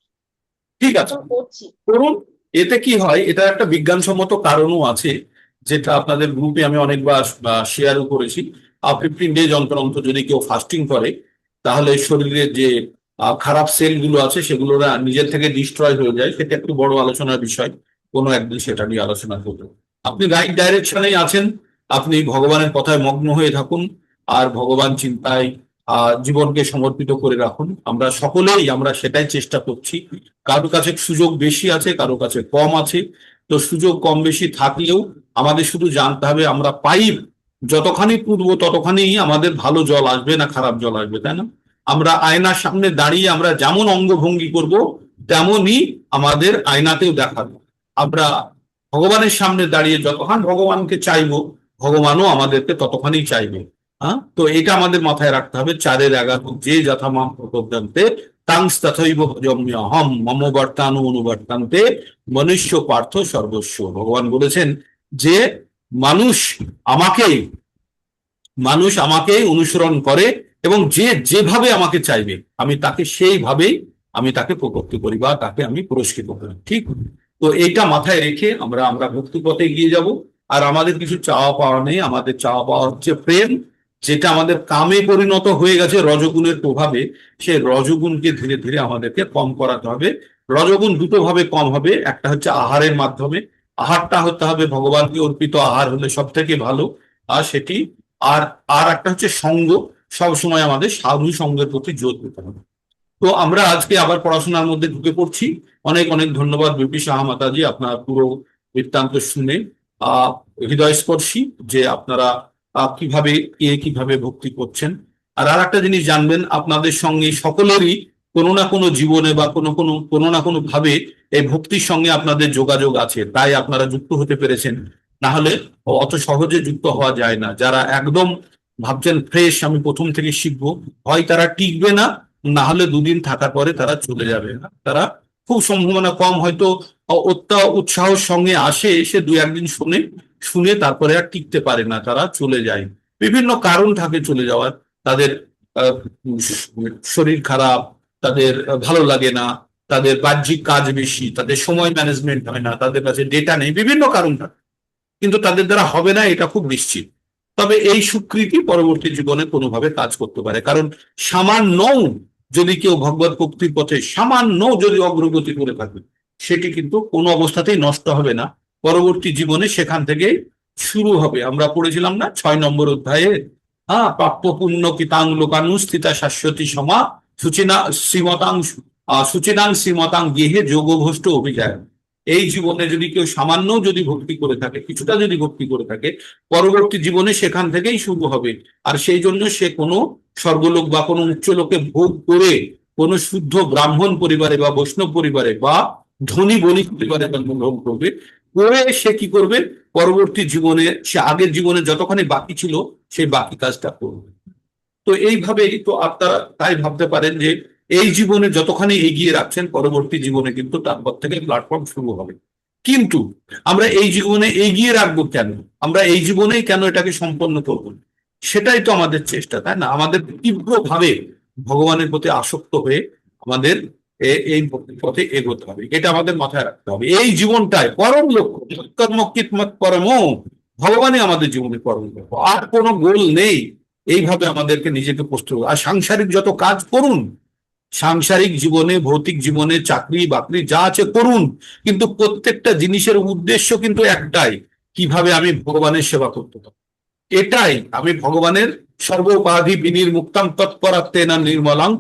ঠিক আছে, এখন করছি। করুন। এতে কি হয়, এটা একটা বিজ্ঞানসম্মত কারণও আছে, যেটা আপনাদের গ্রুপে আমি অনেকবার শেয়ারও করেছি। 15 ডেজ অন্তর অন্তর যদি কেউ ফাস্টিং করে তাহলে শরীরের যে খারাপ সেলগুলো আছে সেগুলো নিজের থেকে ডিস্ট্রয় হয়ে যায়। সেটা একটু বড় আলোচনার বিষয়, কোনো একদিন সেটা নিয়ে আলোচনা করবো। আপনি রাইট ডাইরেকশনেই আছেন, আপনি ভগবানের কথায় মগ্ন হয়ে থাকুন আর ভগবান চিন্তায় জীবনকে সমর্পিত করে রাখুন। আমরা সকলেই আমরা সেটাই চেষ্টা করছি। কারো কাছে সুযোগ বেশি আছে, কারো কাছে কম আছে। তো সুযোগ কম বেশি থাকলেও আমাদের শুধু জানতে হবে আমরা পাইপ যতখানি পুঁতবো ততখানি আমাদের ভালো জল আসবে না খারাপ জল আসবে, তাই না? আমরা আয়নার সামনে দাঁড়িয়ে আমরা যেমন অঙ্গভঙ্গি করব তেমনই আমাদের আয়নাতেও দেখাবো। আমরা ভগবানের সামনে দাঁড়িয়ে যতক্ষণ ভগবানকে চাইবো ভগবানও আমাদেরকে ততখানি চাইবে। হ্যাঁ, তো এটা আমাদের মাথায় রাখতে হবে। 4-11 যে যথামাম প্রপদ্যন্তে তাংস তথৈব ভজম্যহম মম বর্তানু অনুবর্তান্তে মনুষ্য পার্থ সর্বস্ব। ভগবান বলেছেন যে মানুষ আমাকেই মানুষ আমাকে অনুসরণ করে এবং যে যেভাবে আমাকে চাইবে আমি তাকে সেইভাবেই আমি তাকে প্রকৃতি করি বা তাকে আমি পুরস্কৃত করি। ঠিক? তো তো এইটা মাথায় রেখে আমরা আমরা ভক্তি পথে এগিয়ে যাব। আর আমাদের কিছু চাওয়া পাওয়া নেই, আমাদের চাওয়া পাওয়া হচ্ছে প্রেম, যেটা আমাদের কামে পরিণত হয়ে গেছে রজগুণের প্রভাবে। সেই রজগুণকে ধীরে ধীরে আমাদেরকে কম করাতে হবে। রজগুণ দুটো ভাবে কম হবে, একটা হচ্ছে আহারের মাধ্যমে, আহারটা হতে হবে ভগবানকে অর্পিত আহার হলে সব থেকে ভালো। আর সেটি আর আর একটা হচ্ছে সঙ্গ, সবসময় আমাদের সাধু সঙ্গের প্রতি জোর দিতে হবে। তো আমরা আজকে আবার পড়াশোনার মধ্যে ঢুকে পড়ছি। অনেক অনেক ধন্যবাদ বিপি সাহা মাতাজি, আপনার পুরো বৃত্তান্ত শুনে হৃদয়স্পর্শী যে আপনারা কিভাবে কিভাবে ভক্তি করছেন। আর একটা জিনিস জানবেন, আপনাদের সঙ্গে সকলেরই কোনো না কোনো জীবনে বা কোনো না কোনো ভাবে এই ভক্তির সঙ্গে আপনাদের যোগাযোগ আছে, তাই আপনারা যুক্ত হতে পেরেছেন। না হলে অত সহজে যুক্ত হওয়া যায় না। যারা একদম ভাবছেন ফ্রেশ, আমি প্রথম থেকে শিখবো, হয় তারা টিকবে না, না হলে দুদিন থাকার পরে তারা চলে যাবে। তারা খুব সম্ভাবনা কম হয়তো উৎসাহের সঙ্গে আসে, এসে দু একদিন শুনে শুনে তারপরে আর টিকতে পারে না, তারা চলে যায়। বিভিন্ন কারণ থাকে চলে যাওয়ার, তাদের আহ, শরীর খারাপ, তাদের ভালো লাগে না, তাদের বাহ্যিক কাজ বেশি, তাদের সময় ম্যানেজমেন্ট হয় না, তাদের কাছে ডেটা নেই, বিভিন্ন কারণ থাকে। কিন্তু তাদের দ্বারা হবে না এটা খুব নিশ্চিত। তবে এই স্বীকৃতি পরবর্তী জীবনে কোনোভাবে কাজ করতে পারে, কারণ সামান্য যদি কেউ ভগবত ভক্তির পথে সামান্য যদি অগ্রগতি করে থাকে, সেটি কিন্তু কোনো অবস্থাতেই নষ্ট হবে না। পরবর্তী জীবনে সেখান থেকে শুরু হবে। আমরা পড়েছিলাম না 6 নম্বর অধ্যায়ে, প্রাপ্য পুণ্য কিতাং লোকানু স্থিতা শাশ্বতী সমা সুচিনা শ্রীমতাং সুচিনাং শ্রীমতাং গেহে যোগভ্রষ্ট অভিযায়। এই জীবনে যদি কেউ সামান্য যদি ভক্তি করে থাকে, কিছুটা যদি ভক্তি করে থাকে, পরবর্তী জীবনে সেখান থেকেই শুরু হবে। আর সেই জন্য সে কোনো স্বর্গলোক বা কোনো উচ্চ লোকে ভোগ করে কোনো শুদ্ধ ব্রাহ্মণ পরিবারে বা বৈষ্ণব পরিবারে বা ধনী বণিক পরিবারে জন্মগ্রহণ করবে। করে সে কি করবে, পরবর্তী জীবনে সে আগের জীবনে যতখানি বাকি ছিল সেই বাকি কাজটা করবে। তো এইভাবেই তো আপনারা তাই ভাবতে পারেন যে এই জীবনে যতখানি এগিয়ে রাখছেন, পরবর্তী জীবনে কিন্তু তারপর থেকে প্ল্যাটফর্ম শুরু হবে। কিন্তু আমরা এই জীবনে এগিয়ে রাখবো কেন, আমরা এই জীবনেই কেন এটাকে সম্পন্ন করবো, সেটাই তো আমাদের চেষ্টা, তাই না? আমাদের তীব্রভাবে ভগবানের প্রতি আসক্ত হয়ে আমাদের এই পথে এগোতে হবে, এটা আমাদের মাথায় রাখতে হবে। এই জীবনটাই পরম লক্ষ্য, কর্মকিতমত পরম, ভগবানই আমাদের জীবনে পরম লক্ষ্য, আর কোনো গোল নেই। এইভাবে আমাদেরকে নিজেকে প্রস্তুত, আর সাংসারিক যত কাজ করুন, সাংসারিক জীবনে ভৌতিক জীবনে চাকরি বাকরি যা আছে করুন, কিন্তু প্রত্যেকটা জিনিসের উদ্দেশ্য কিন্তু একটাই, কিভাবে আমি ভগবানের সেবা করতে পারি। এটাই আমি ভগবানের সর্বোপাধি বিনির্মুক্তাং তৎপরাত্তে না নির্মলাং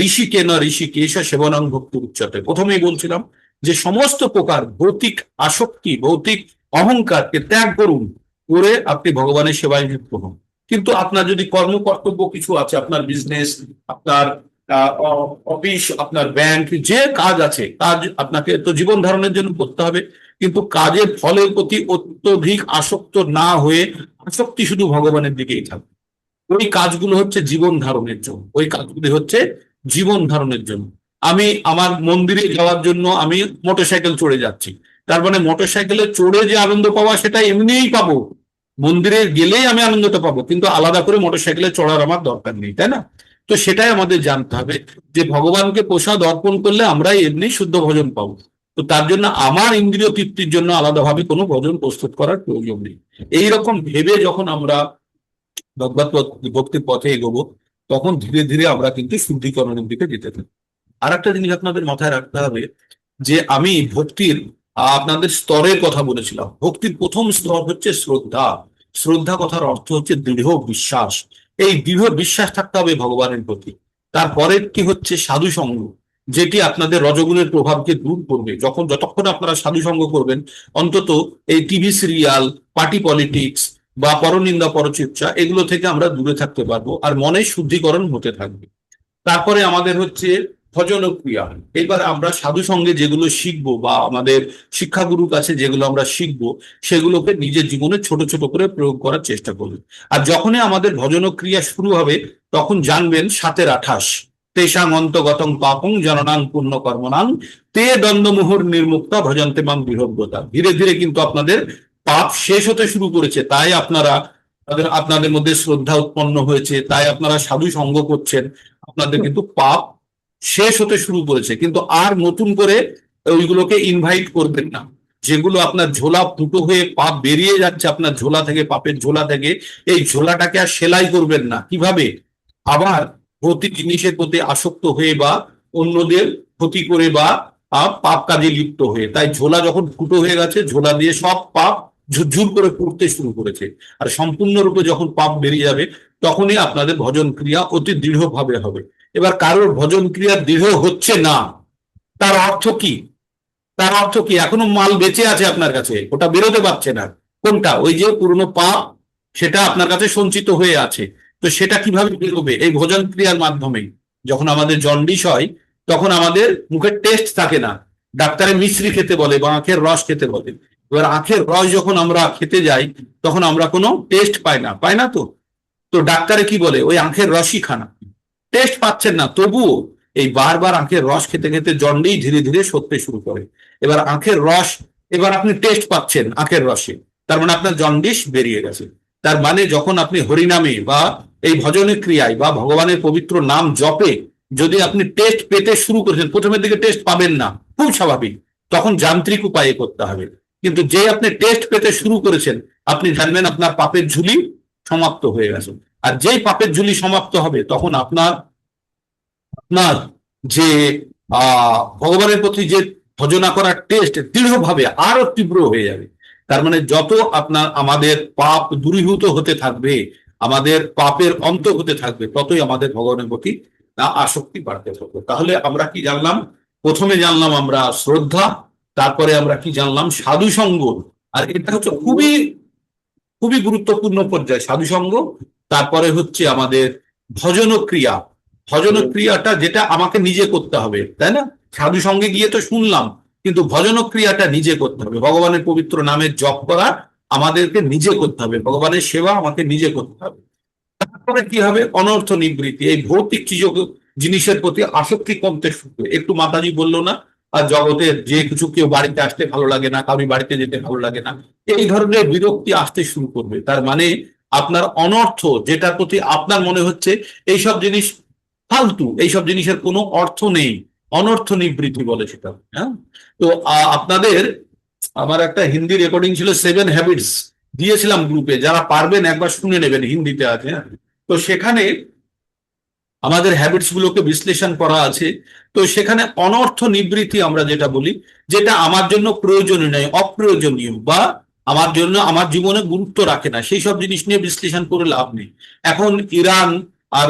ঋষিকে না ঋষিকেশ সেবনাং ভক্তি উচ্চতে। প্রথমেই বলছিলাম যে সমস্ত প্রকার ভৌতিক আসক্তি, ভৌতিক অহংকারকে ত্যাগ করুন, করে আপনি ভগবানের সেবায় যুক্ত হন। কিন্তু আপনার যদি কর্মকর্তব্য কিছু আছে, আপনার বিজনেস, আপনার অফিস, আপনার ব্যাংক, যে কাজ আছে, কাজ আপনাকে তো জীবন ধারণের জন্য করতে হবে, কিন্তু কাজের ফলের প্রতি অত্যধিক আসক্ত না হয়ে আসক্তি শুধু ভগবানের দিকেই থাকবে। ওই কাজগুলো হচ্ছে জীবন ধারণের জন্য, ওই কাজগুলি হচ্ছে জীবন ধারণের জন্য। আমি আমার মন্দিরে যাওয়ার জন্য আমি মোটরসাইকেল চড়ে যাচ্ছি, তার মানে মোটরসাইকেলে চড়ে যে আনন্দ পাওয়া সেটা এমনিই পাবো, মন্দিরে গেলেই আমি আনন্দটা পাবো, কিন্তু আলাদা করে মোটরসাইকেলে চড়ার আমার দরকার নেই, তাই না? তো সেটাই আমাদের জানতে হবে যে ভগবানকে প্রসাদ অর্পণ করলে আমরাই এমনি শুদ্ধ ভোজন পাবো। তো তার জন্য আমার ইন্দ্রিয় তৃপ্তির জন্য আলাদাভাবে কোনো ভোজন প্রস্তুত করার প্রয়োজন নেই। এইরকম ভেবে যখন আমরা ভগবত ভক্তির পথে এগোবো, তখন ধীরে ধীরে আমরা কিন্তু শুদ্ধিকরণের দিকে যেতে থাকি। আর একটা জিনিস আপনাদের মাথায় রাখতে হবে যে আমি ভক্তির আপনাদের স্তরের কথা বলেছিলাম। ভক্তির প্রথম স্তর হচ্ছে শ্রদ্ধা। শ্রদ্ধা কথার অর্থ হচ্ছে দৃঢ় বিশ্বাস। এই দৃঢ় বিশ্বাস থাকতে হবে ভগবানের প্রতি। তারপরের কি হচ্ছে সাধু সঙ্গ, যেটি আপনাদের রজগুণের প্রভাবকে দূর করবে। যতক্ষণ আপনারা সাধু সঙ্গ করবেন, অন্তত এই টিভি সিরিয়াল, পার্টি পলিটিক্স বা পরনিন্দা পরচর্চা, এগুলো থেকে আমরা দূরে থাকতে পারবো, আর মনের শুদ্ধিকরণ হতে থাকবে। তারপরে আমাদের হচ্ছে ভজন ক্রিয়া। এবার আমরা সাধু সঙ্গে যেগুলো শিখবো বা আমাদের শিক্ষাগুরুর কাছে যেগুলো আমরা শিখবো, সেগুলোকে নিজের জীবনে ছোট ছোট করে প্রয়োগ করার চেষ্টা করবো। আর যখনই আমাদের ভজন ক্রিয়া শুরু হবে, তখন জানবেন 7-28 তেষাং অন্তগতং পাপং জননাং পুণ্য কর্মনাং তে দ্বন্দ্বমুহুর নির্মুক্ত ভজন্তে মাম বৃহদ্রতা। ধীরে ধীরে কিন্তু আপনাদের পাপ শেষ হতে শুরু করেছে, তাই আপনাদের মধ্যে শ্রদ্ধা উৎপন্ন হয়েছে, তাই আপনারা সাধু সঙ্গ করছেন, আপনাদের কিন্তু পাপ শেষ হতে শুরু করেছে। কিন্তু আর নতুন করে ওইগুলোকে ইনভাইট করবেন না, যেগুলো আপনার ঝোলা ফুটো হয়ে পাপ বেরিয়ে যাচ্ছে আপনার ঝোলা থেকে, পাপের ঝোলা থেকে, এই ঝোলাটাকে আর সেলাই করবেন না। কিভাবে? আবার প্রতি জিনিসের প্রতি আসক্ত হয়ে বা অন্যদের ক্ষতি করে বা পাপ কাজে লিপ্ত হয়ে, তাই ঝোলা যখন ফুটো হয়ে গেছে, ঝোলা দিয়ে সব পাপ ঝুরঝুর করে পড়তে শুরু করেছে। আর সম্পূর্ণরূপে যখন পাপ বেরিয়ে যাবে, তখনই আপনাদের ভজন ক্রিয়া অতি দৃঢ়ভাবে হবে। এবার কারোর ভজন ক্রিয়া দৃঢ় হচ্ছে না, তার অর্থ কি? তার অর্থ কি? এখনো মাল বেঁচে আছে আপনার কাছে, ওটা বেরোতে পারছে না। কোনটা? ওই যে পুরনো পাপ, সেটা আপনার কাছে সঞ্চিত হয়ে আছে। তো সেটা কিভাবে বেরোবে? এই ভোজন ক্রিয়ার মাধ্যমে। যখন আমাদের জন্ডিস হয়, তখন আমাদের মুখের টেস্ট থাকে না, ডাক্তারে মিশ্রি খেতে বলে বা আখের রস খেতে বলে। এবার আখের রস যখন আমরা খেতে যাই, তখন আমরা কোনো টেস্ট পাই না, পাই না। তো তো ডাক্তারে কি বলে? ওই আখের রসই খানা। টেস্ট পাচ্ছেন না, তবুও এই বারবার আখের রস খেতে খেতে জন্ডিস ধীরে ধীরে সরতে শুরু করে। এবার আখের রস, এবার আপনি টেস্ট পাচ্ছেন আখের রসে, তার মানে আপনার জন্ডিস বেরিয়ে গেছে। তার মানে যখন আপনি হরিনামে বা এই ভজনের ক্রিয়ায় বা ভগবানের পবিত্র নাম জপে যদি আপনি টেস্ট পেতে শুরু করেছেন, প্রথমের দিকে টেস্ট পাবেন না, খুব স্বাভাবিক, তখন যান্ত্রিক উপায়ে করতে হবে। কিন্তু যে আপনি টেস্ট পেতে শুরু করেছেন, আপনি জানবেন আপনার পাপের ঝুলি সমাপ্ত হয়ে গেছে। আর যেই পাপের ঝুলি সমাপ্ত হবে, তখন আপনার আপনার যে ভগবানের প্রতি যে ভজনা করার টেস্ট দৃঢ়ভাবে আরো তীব্র হয়ে যাবে। তার মানে যত আমাদের পাপ দূরীভূত হতে থাকবে, আমাদের পাপের অন্ত হতে থাকবে, ততই আমাদের ভগবানের প্রতি আসক্তি বাড়তে থাকবে। তাহলে আমরা কি জানলাম? প্রথমে জানলাম আমরা শ্রদ্ধা, তারপরে আমরা কি জানলাম? সাধু সঙ্গ। আর এটা হচ্ছে খুবই খুবই গুরুত্বপূর্ণ পর্যায়ে, সাধু সঙ্গ। তারপরে হচ্ছে আমাদের ভজন ক্রিয়া। ভজন ক্রিয়াটা যেটা আমাকে নিজে করতে হবে, তাই না? সাধু সঙ্গে গিয়ে তো শুনলাম, কিন্তু ভজন ক্রিয়াটা নিজে করতে হবে। ভগবানের পবিত্র নামের জপ করা আমাদেরকে নিজে করতে হবে, ভগবানের সেবা আমাকে নিজে করতে হবে। তারপরে কি হবে? অনর্থ নিবৃত্তি। এই ভৌতিক জিনিসের প্রতি আসক্তি কমতে শুরু করে। একটু মাতাজি বললো না, আর জগতের যে কিছু, কেউ বাড়িতে আসতে ভালো লাগে না, কারোর বাড়িতে যেতে ভালো লাগে না, এই ধরনের বিরক্তি আসতে শুরু করবে। তার মানে আপনার অনর্থ, যেটার প্রতি আপনার মনে হচ্ছে এইসব জিনিস ফালতু, এইসব জিনিসের কোনো অর্থ নেই, অনর্থ নিবৃত্তি বলে সেটা। হ্যাঁ, তো আপনাদের, আমার একটা হিন্দি রেকর্ডিং ছিল 7 হ্যাবিটস, দিয়েছিলাম গ্রুপে, যারা পারবেন একবার শুনে নেবেন, হিন্দিতে আছে। হ্যাঁ, তো সেখানে আমাদের হ্যাবিটস গুলোকে বিশ্লেষণ করা আছে। তো সেখানে অনর্থ নিবৃত্তি আমরা যেটা বলি, যেটা আমার জন্য প্রয়োজনীয় নয়, অপ্রয়োজনীয়, বা আমার জন্য আমার জীবনে গুরুত্ব রাখে না, সেই সব জিনিস নিয়ে বিশ্লেষণ করে লাভ নেই। এখন ইরান আর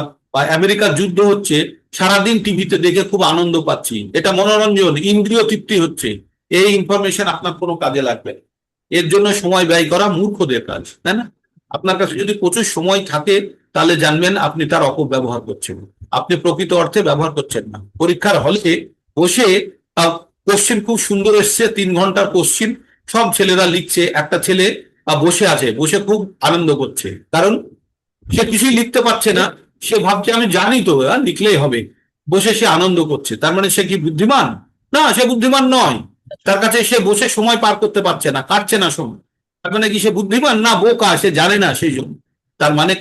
আমেরিকার যুদ্ধ হচ্ছে, সারাদিন টিভিতে দেখে খুব আনন্দ পাচ্ছি, এটা মনোরঞ্জন, ইন্দ্রিয় তৃপ্তি হচ্ছে। এই ইনফরমেশন আপনার কোনো কাজে লাগবে না। এর জন্য সময় ব্যয় করা মূর্খদের কাজ, তাই না? আপনার কাছে যদি প্রচুর সময় থাকে, তাহলে জানবেন আপনি তার অপব্যবহার করছেন, আপনি প্রকৃত অর্থে ব্যবহার করছেন না। পরীক্ষার হলে বসে কোশ্চেন খুব সুন্দর এসছে, 3 ঘন্টার কোশ্চেন, সব ছেলেরা লিখছে, একটা ছেলে বসে আছে, বসে খুব আনন্দ করছে, কারণ সে কিছুই লিখতে পারছে না, সে ভাবছে আমি জানি তো, লিখলেই হবে, বসে সে আনন্দ করছে। তার মানে সে কি বুদ্ধিমান? না, সে বুদ্ধিমান নয়। তার কাছে সে বসে সময় পার করতে পারছে না, কাটছে না সময়। তার মানে কি সে বুদ্ধিমান? না, বোকা, সে জানে না সেই জন্য। তার মানে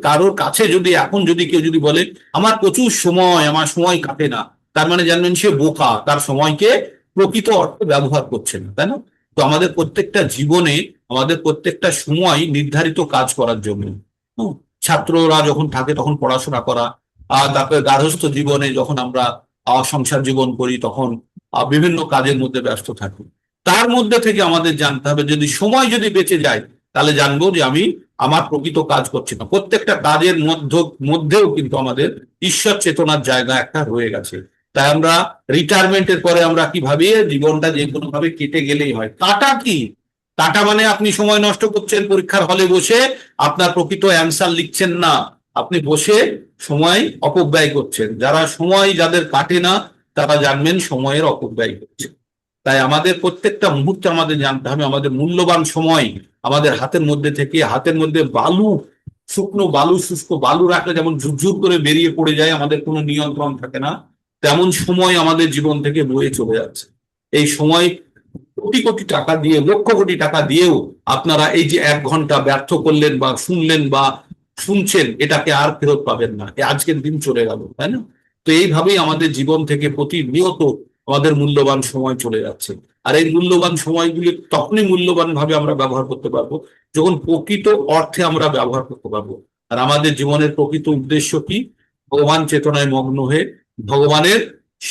কারোর কাছে যদি এখন যদি কেউ যদি বলে আমার প্রচুর সময়, আমার সময় কাটে না, তার মানে জানবেন সে বোকা, তার সময়কে প্রকৃত অর্থে ব্যবহার করছে না, তাই না? তো আমাদের প্রত্যেকটা জীবনে, আমাদের প্রত্যেকটা সময় নির্ধারিত কাজ করার জন্য। ছাত্ররা যখন থাকে তখন পড়াশোনা করা, তারপরে গার্হস্থ্য জীবনে যখন আমরা সংসার জীবন করি, তখন বিভিন্ন কাজের মধ্যে ব্যস্ত থাকি। তার মধ্যে থেকে আমাদের জানতে হবে, যদি সময় যদি বেঁচে যায়, তাহলে জানবো যে আমি আমার প্রকৃত কাজ করছি না। প্রত্যেকটা কাজের মধ্যেও কিন্তু আমাদের ঈশ্বর চেতনার জায়গা একটা রয়ে গেছে। তাই আমরা রিটায়ারমেন্টের পরে আমরা কি ভাবি, জীবনটা যে কোনো ভাবে কেটে গেলেই হয়। টাটা কি? টাটা মানে আপনি সময় নষ্ট করছেন পরীক্ষার হলে বসে, আপনার প্রকৃত অ্যান্সার লিখছেন না, আপনি বসে সময় অপব্যয় করছেন। যাদের কাটে না, তারা জানবেন সময়ের অপব্যয় করছে। তাই আমাদের প্রত্যেকটা মুহূর্তে আমাদের জানতে হবে, আমাদের মূল্যবান সময় আমাদের হাতের মধ্যে থেকে, হাতের মধ্যে শুকনো বালু, শুষ্ক বালু রাখলে যেমন ঝুরঝুর করে বেরিয়ে পড়ে যায়, আমাদের কোনো নিয়ন্ত্রণ থাকে না, তেমন সময় আমাদের জীবন থেকে বয়ে চলে যাচ্ছে। এই সময় কোটি কোটি টাকা দিয়ে, লক্ষ কোটি টাকা দিয়েও আপনারা এই যে 1 ঘন্টা ব্যর্থ করলেন বা শুনলেন বা শুনছেন, এটাকে আর ফেরত পাবেন না। আজকের দিন চলে গেল, তাই না? তো এইভাবেই আমাদের জীবন থেকে প্রতিনিয়ত আমাদের মূল্যবান সময় চলে যাচ্ছে। আর এই মূল্যবান সময়গুলি তখনই মূল্যবান ভাবে আমরা ব্যবহার করতে পারবো যখন প্রকৃত অর্থে আমরা ব্যবহার করতে পারবো। আর আমাদের জীবনের প্রকৃত উদ্দেশ্য কি? ভগবান চেতনায় মগ্ন হয়ে ভগবানের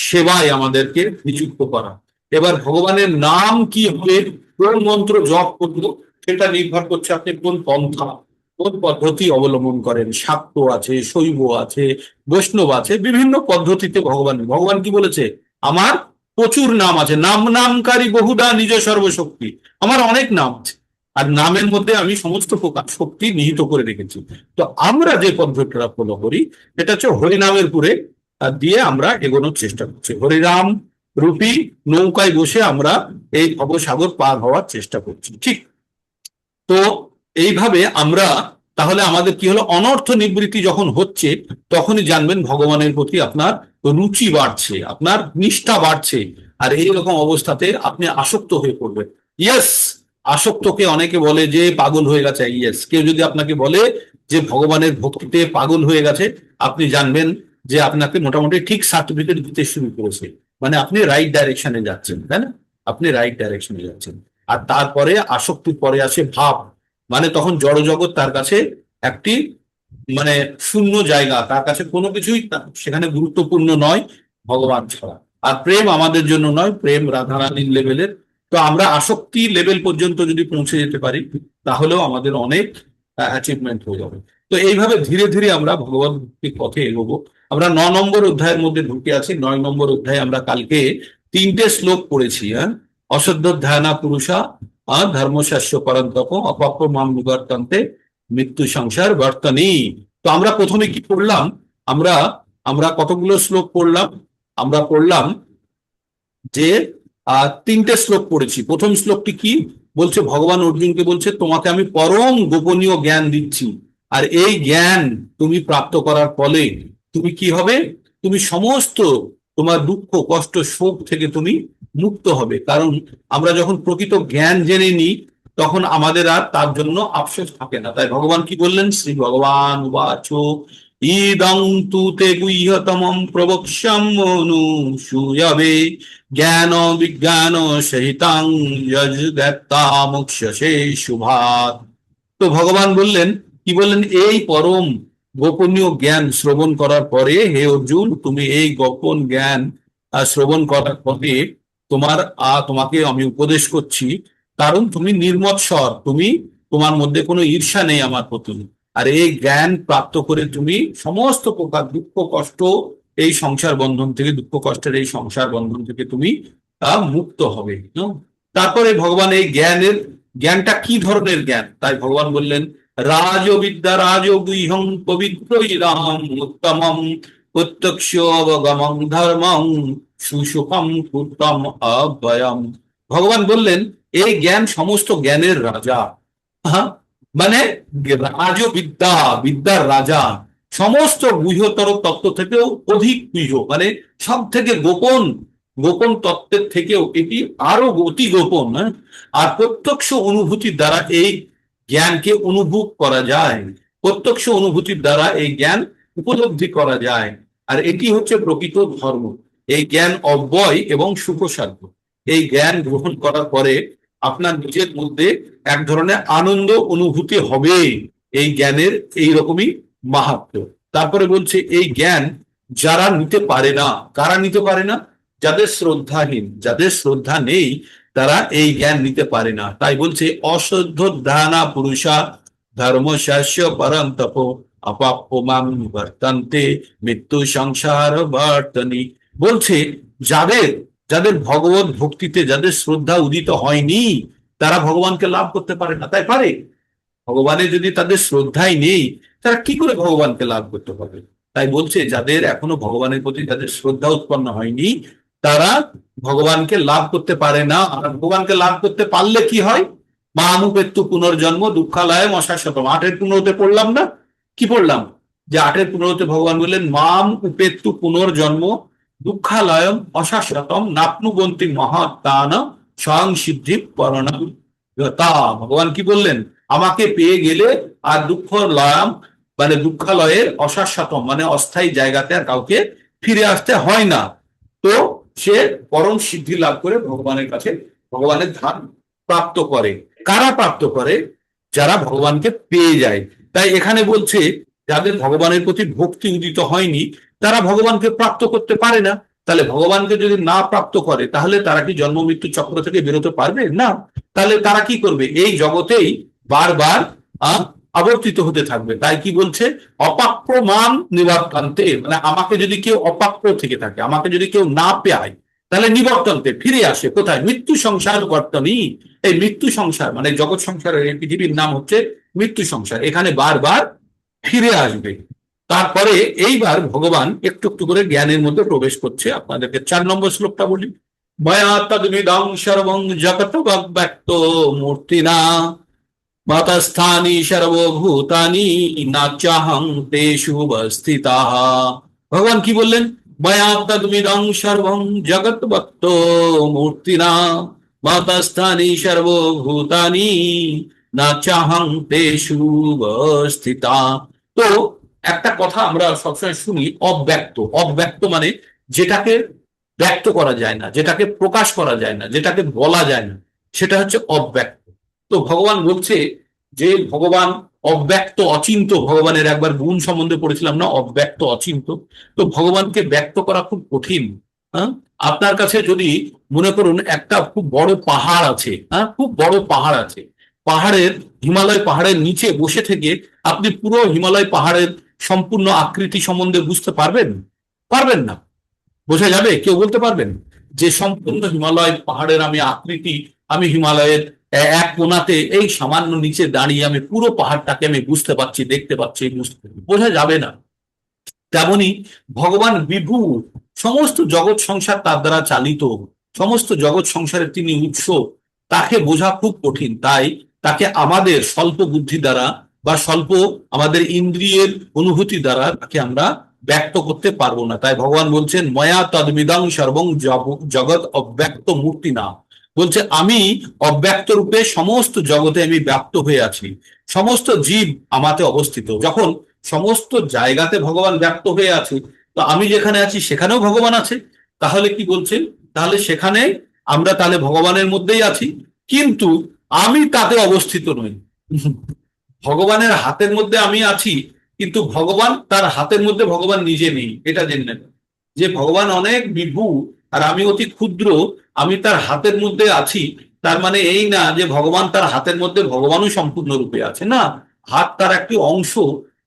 সেবায় আমাদেরকে নিযুক্ত করা। এবার ভগবানের নাম কি হবে, কোন মন্ত্র জপ করবো, সেটা নির্ভর করছে আপনি কোন পন্থা কোন পদ্ধতি অবলম্বন করেন। শাক্ত আছে, শৈব আছে, বৈষ্ণব আছে, বিভিন্ন পদ্ধতিতে ভগবান কি বলেছে? আমার প্রচুর নাম আছে, নাম নামকারী বহুদা নিজ সর্বশক্তি। আমার অনেক নাম আছে, আর নামের মধ্যে আমি সমস্ত প্রকার শক্তি নিহিত করে রেখেছি। তো আমরা যে পদ্ধতিটা ফলো করি এটা হচ্ছে হরিনামের পুরে দিয়ে আমরা এগোনোর চেষ্টা করছি। হরিনাম রূপী নৌকায় বসে আমরা এই ভবসাগর পার হওয়ার চেষ্টা করছি। ঠিক তো এইভাবে আমরা তাহলে আমাদের কি হলো, অনর্থ নিবৃত্তি যখন হচ্ছে তখনই জানবেন ভগবানের প্রতি আপনার রুচি বাড়ছে, আপনার নিষ্ঠা বাড়ছে। আর এইরকম অবস্থাতে আপনি আসক্ত হয়ে পড়বেন। ইয়েস, আসক্তকে অনেকে বলে যে পাগল হয়ে গেছে। ইয়েস, কেউ যদি আপনাকে বলে যে ভগবানের ভক্তিতে পাগল হয়ে গেছে, আপনি জানবেন যে আপনাকে মোটামুটি ঠিক সার্টিফিকেট দিতে শুরু করেছে, মানে আপনি রাইট ডাইরেকশনে যাচ্ছেন, তাই না? আপনি রাইট ডাইরেকশনে যাচ্ছেন। আর তারপরে আসক্তির পরে আসে ভাব, মানে তখন জড়জগৎ তার কাছে একটি মানে শূন্য জায়গা, তার কাছে কোনো কিছুই সেখানে গুরুত্বপূর্ণ নয় ভগবান ছাড়া। আর প্রেম আমাদের জন্য নয়, প্রেম রাধারানীর লেভেলের। তো আমরা আসক্তি লেভেল পর্যন্ত যদি পৌঁছে যেতে পারি তাহলেও আমাদের অনেক অ্যাচিভমেন্ট হয়ে যাবে। তো এইভাবে ধীরে ধীরে আমরা ভগবান ভক্তির পথে এগোবো। আমরা 9 নম্বর অধ্যায়ের মধ্যে ঢুকে আছি। 9 নম্বর অধ্যায়ে আমরা কালকে 3টে শ্লোক পড়েছি। হ্যাঁ, অশ্রদ্ধ ধ্যানা পুরুষা ধর্মশাস্য পরন্তপ অপক্ষ মাম নিবর্তন্তে মৃত্যু সংসার বর্তনী। তো আমরা প্রথমে কি পড়লাম? আমরা আমরা কতগুলো শ্লোক পড়লাম? আমরা পড়লাম যে 3টে শ্লোক পড়েছি। প্রথম শ্লোকটি কি বলছে? ভগবান অর্জুনকে বলছে তোমাকে আমি পরম গোপনীয় জ্ঞান দিচ্ছি, আর এই জ্ঞান তুমি প্রাপ্ত করার ফলে তুমি কি হবে? তুমি সমস্ত তোমার দুঃখ কষ্ট শোক থেকে তুমি মুক্ত হবে। কারণ আমরা যখন প্রকৃত জ্ঞান জেনে নিই তখন আমাদের আর তার জন্য আফসোস থাকে না। তাই ভগবান কি বললেন? শ্রী ভগবান উবাচ ইদং তু তে গুহ্যতমম প্রবক্ষ্যাম্যনু সুয়বে জ্ঞান বিজ্ঞান সহিতাং যজ্ঞাত্তা মোক্ষসে শুভাৎ। তো ভগবান বললেন, কি বললেন? এই পরম গোপনীয় জ্ঞান শ্রবণ করার পরে হে অর্জুন, তুমি এই গোপন জ্ঞান শ্রবণ করার পরে তোমাকে আমি উপদেশ করছি, কারণ তুমি নির্মৎসর, তোমার মধ্যে কোনো ঈর্ষা নেই আমার প্রতি। আর এই জ্ঞান প্রাপ্ত করে তুমি সমস্ত প্রকার দুঃখ কষ্ট এই সংসার বন্ধন থেকে, দুঃখ কষ্টের এই সংসার বন্ধন থেকে তুমি মুক্ত হবে। তারপরে ভগবান এই জ্ঞানটা কি ধরনের জ্ঞান? তাই ভগবান বললেন রাজবিদ্যা রাজগুহ্যং পবিত্র ইদাম উত্তমম প্রত্যক্ষ অবগমং ধর্মং সুসুখম পুত্রম অভয়ম। ভগবান বললেন এই জ্ঞান সমস্ত জ্ঞানের রাজা। মানে রাজবিদ্যা, বিদ্যার রাজা, সমস্ত গুহ্যতর তত্ত্ব থেকেও অধিক গুহ্য, মানে সব থেকে গোপন তত্ত্বের থেকেও এটি আরো অতি গোপন। আর প্রত্যক্ষ অনুভূতির দ্বারা এই জ্ঞানকে অনুভব করা যায়, প্রত্যক্ষ অনুভূতির দ্বারা এই জ্ঞান উপলব্ধি করা যায়। আর এটি হচ্ছে প্রকৃত ধর্ম। এই জ্ঞান অব্যয় এবং সুখসাধ্য। এই জ্ঞান গ্রহণ করার পরে আপনার নিজের মধ্যে এক ধরনের আনন্দ অনুভূতি হবে। এই জ্ঞানের এইরকমই মাহাত্ম্য। তারপরে বলছে এই জ্ঞান যারা নিতে পারে না, কারা নিতে পারে না? যাদের শ্রদ্ধাহীন, যাদের শ্রদ্ধা নেই তারা এই জ্ঞান নিতে পারে না। তাই বলছে অশ্রদ্ধ ধ্যানা পুরুষা ধর্মশাস্য পরন্তপ অপাপ্য মাম বর্তন্তে মৃত্যু সংসার বর্তনী। বলছে যাদের ভগবত ভক্তিতে যাদের শ্রদ্ধা উদিত হয়নি তারা ভগবানকে লাভ করতে পারে না। তাই পারে? ভগবানের যদি তাদের শ্রদ্ধাই নেই তারা কি করে ভগবানকে লাভ করতে পারবে? তাই বলছে যাদের এখনো ভগবানের প্রতি যাদের শ্রদ্ধা উৎপন্ন হয়নি তারা ভগবানকে লাভ করতে পারে না। আর ভগবানকে লাভ করতে পারলে কি হয়? মামুপেত্তু পুনর্জন্ম দুঃখালয় অশাশ্বতম। 8-এর 15-তে পড়লাম না? কি পড়লাম? যে 8-এর 15-তে ভগবান বললেন মাম উপেত্তু পুনর্জন্ম দুঃখালয়ম অশাশ্বতম নাপ্নুবন্তি মহাত্তান স্বয়ং সিদ্ধি পরণম। ভগবান কি বললেন? আমাকে পেয়ে গেলে আর দুঃখালয়ের অশাশ্বতম মানে অস্থায়ী জায়গাতে আর কাউকে ফিরে আসতে হয় না। তো সে পরম সিদ্ধি লাভ করে ভগবানের কাছে ভগবানের ধাম প্রাপ্ত করে। কারা প্রাপ্ত করে? যারা ভগবানকে পেয়ে যায়। তাই এখানে বলছে যাদের ভগবানের প্রতি ভক্তি উদিত হয়নি তারা ভগবানকে প্রাপ্ত করতে পারে না। তাহলে ভগবানকে যদি না প্রাপ্ত করে তাহলে তারা কি জন্ম মৃত্যু চক্র থেকে বেরোতে পারবে না? তাহলে তারা কি করবে? এই জগতেই বারবার আবর্তিত হতে থাকবে। তাই কি বলছে? অপাক্রমান নিবর্তান্তে, মানে আমাকে যদি কেউ অপাক্র থেকে থাকে, আমাকে যদি কেউ না পায়, তাহলে নিবর্তান্তে ফিরে আসে কোথায়? মৃত্যু সংসার বর্তনী। এই মৃত্যু সংসার মানে জগৎ সংসারের এই পৃথিবীর নাম হচ্ছে মৃত্যু সংসার। এখানে বারবার ফিরে আসবে। তারপরে এইবার ভগবান একটু একটু করে জ্ঞানের মধ্যে প্রবেশ করছে। আপনাদেরকে 4 নম্বর শ্লোকটা বলি। ময়া তদ্বিদং সর্বং জগৎ ব্যক্ত মূর্তিনা মাতস্থানি সর্বভূতানি নাচাহং তেষু অবস্থিতাঃ। ভগবান কি বললেন? ময়া তদ্বিদং সর্বং জগৎ ব্যক্ত মূর্তিনা মাতস্থানি সর্বভূতানি নাচাহং তেষু অবস্থিতাঃ। তো একটা কথা আমরা সবসময় শুনি, অব্যক্ত। অব্যক্ত মানে যেটাকে ব্যক্ত করা যায় না, যেটাকে প্রকাশ করা যায় না, যেটাকে বলা যায় না, সেটা হচ্ছে অব্যক্ত। তো ভগবান বলছে যে ভগবান অব্যক্ত অচিন্ত। ভগবানের একবার গুণ সম্বন্ধে পড়েছিলাম না, অব্যক্ত অচিন্ত। তো ভগবানকে ব্যক্ত করা খুব কঠিন। হ্যাঁ, আপনার কাছে যদি মনে করুন একটা খুব বড় পাহাড় আছে, হ্যাঁ, খুব বড় পাহাড় আছে, পাহাড়ের হিমালয় পাহাড়ের নিচে বসে থেকে আপনি পুরো হিমালয় পাহাড়ের সম্পূর্ণ আকৃতি সম্বন্ধে বুঝতে পারবেন? পারবেন না। বোঝা যাবে? কেউ বলতে পারবেন যে সম্পূর্ণ হিমালয় পাহাড়ের আমি আকৃতি, আমি হিমালয়ের এক কোণাতে এই সামান্য নিচে দাঁড়িয়ে আমি পুরো পাহাড়টাকে আমি বুঝতে পারছি, দেখতে পাচ্ছি, বোঝা যাবে না। তেমনি ভগবান বিভু, সমস্ত জগৎ সংসার তার দ্বারা চালিত, সমস্ত জগৎ সংসারের তিনি উৎস, তাকে বোঝা খুব কঠিন। তাই তাকে আমাদের স্বল্প বুদ্ধি দ্বারা বা স্বল্প আমাদের ইন্দ্রিয়ের অনুভূতি দ্বারা তাকে আমরা ব্যক্ত করতে পারবো না। তাই ভগবান বলছেন ময়া তদ্বিদং সর্বং জগৎ অব্যক্ত মূর্তি না। বলছে আমি অব্যক্ত রূপে সমস্ত জগতে আমি ব্যক্ত হয়ে আছি, সমস্ত জীব আমাতে অবস্থিত। যখন সমস্ত জায়গাতে ভগবান ব্যক্ত হয়ে আছে, তো আমি যেখানে আছি সেখানেও ভগবান আছে। তাহলে কি বলছেন? তাহলে সেখানে আমরা তাহলে ভগবানের মধ্যেই আছি, কিন্তু আমি তাতে অবস্থিত নই। ভগবানের হাতের মধ্যে আমি আছি, কিন্তু ভগবান তার হাতের মধ্যে ভগবান নিজে নেই। এটা জেনে নেন যে ভগবান অনেক বিভু আর আমি অতি ক্ষুদ্র, আমি তার হাতের মধ্যে আছি। তার মানে এই না যে ভগবান তার হাতের মধ্যে ভগবানও সম্পূর্ণ রূপে আছে, না। হাত তার একটি অংশ,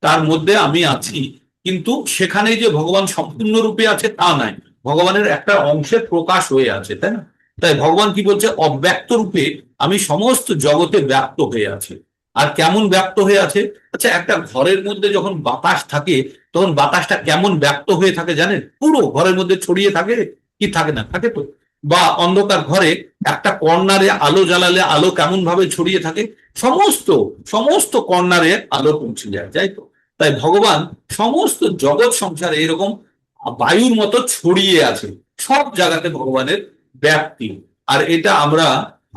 তার মধ্যে আমি আছি, কিন্তু সেখানে যে ভগবান সম্পূর্ণ রূপে আছে তা নাই, ভগবানের একটা অংশের প্রকাশ হয়ে আছে, তাই না? তাই ভগবান কি বলছে? অব্যক্ত রূপে আমি সমস্ত জগতে ব্যক্ত হয়ে আছি। আর কেমন ব্যক্ত হয়ে আছে? আচ্ছা, একটা ঘরের মধ্যে যখন বাতাস থাকে তখন বাতাসটা কেমন ব্যক্ত হয়ে থাকে জানেন? পুরো ঘরের মধ্যে ছড়িয়ে থাকে কি থাকে না? থাকে তো। বা অন্ধকার ঘরে একটা কর্নারে আলো জ্বালালে আলো কেমন ভাবে ছড়িয়ে থাকে? সমস্ত সমস্ত কর্নারে আলো পৌঁছে যায়, তাই তো? তাই ভগবান সমস্ত জগৎ সংসারে এরকম বায়ুর মতো ছড়িয়ে আছে, সব জায়গাতে ভগবানের ব্যাপ্তি। আর এটা আমরা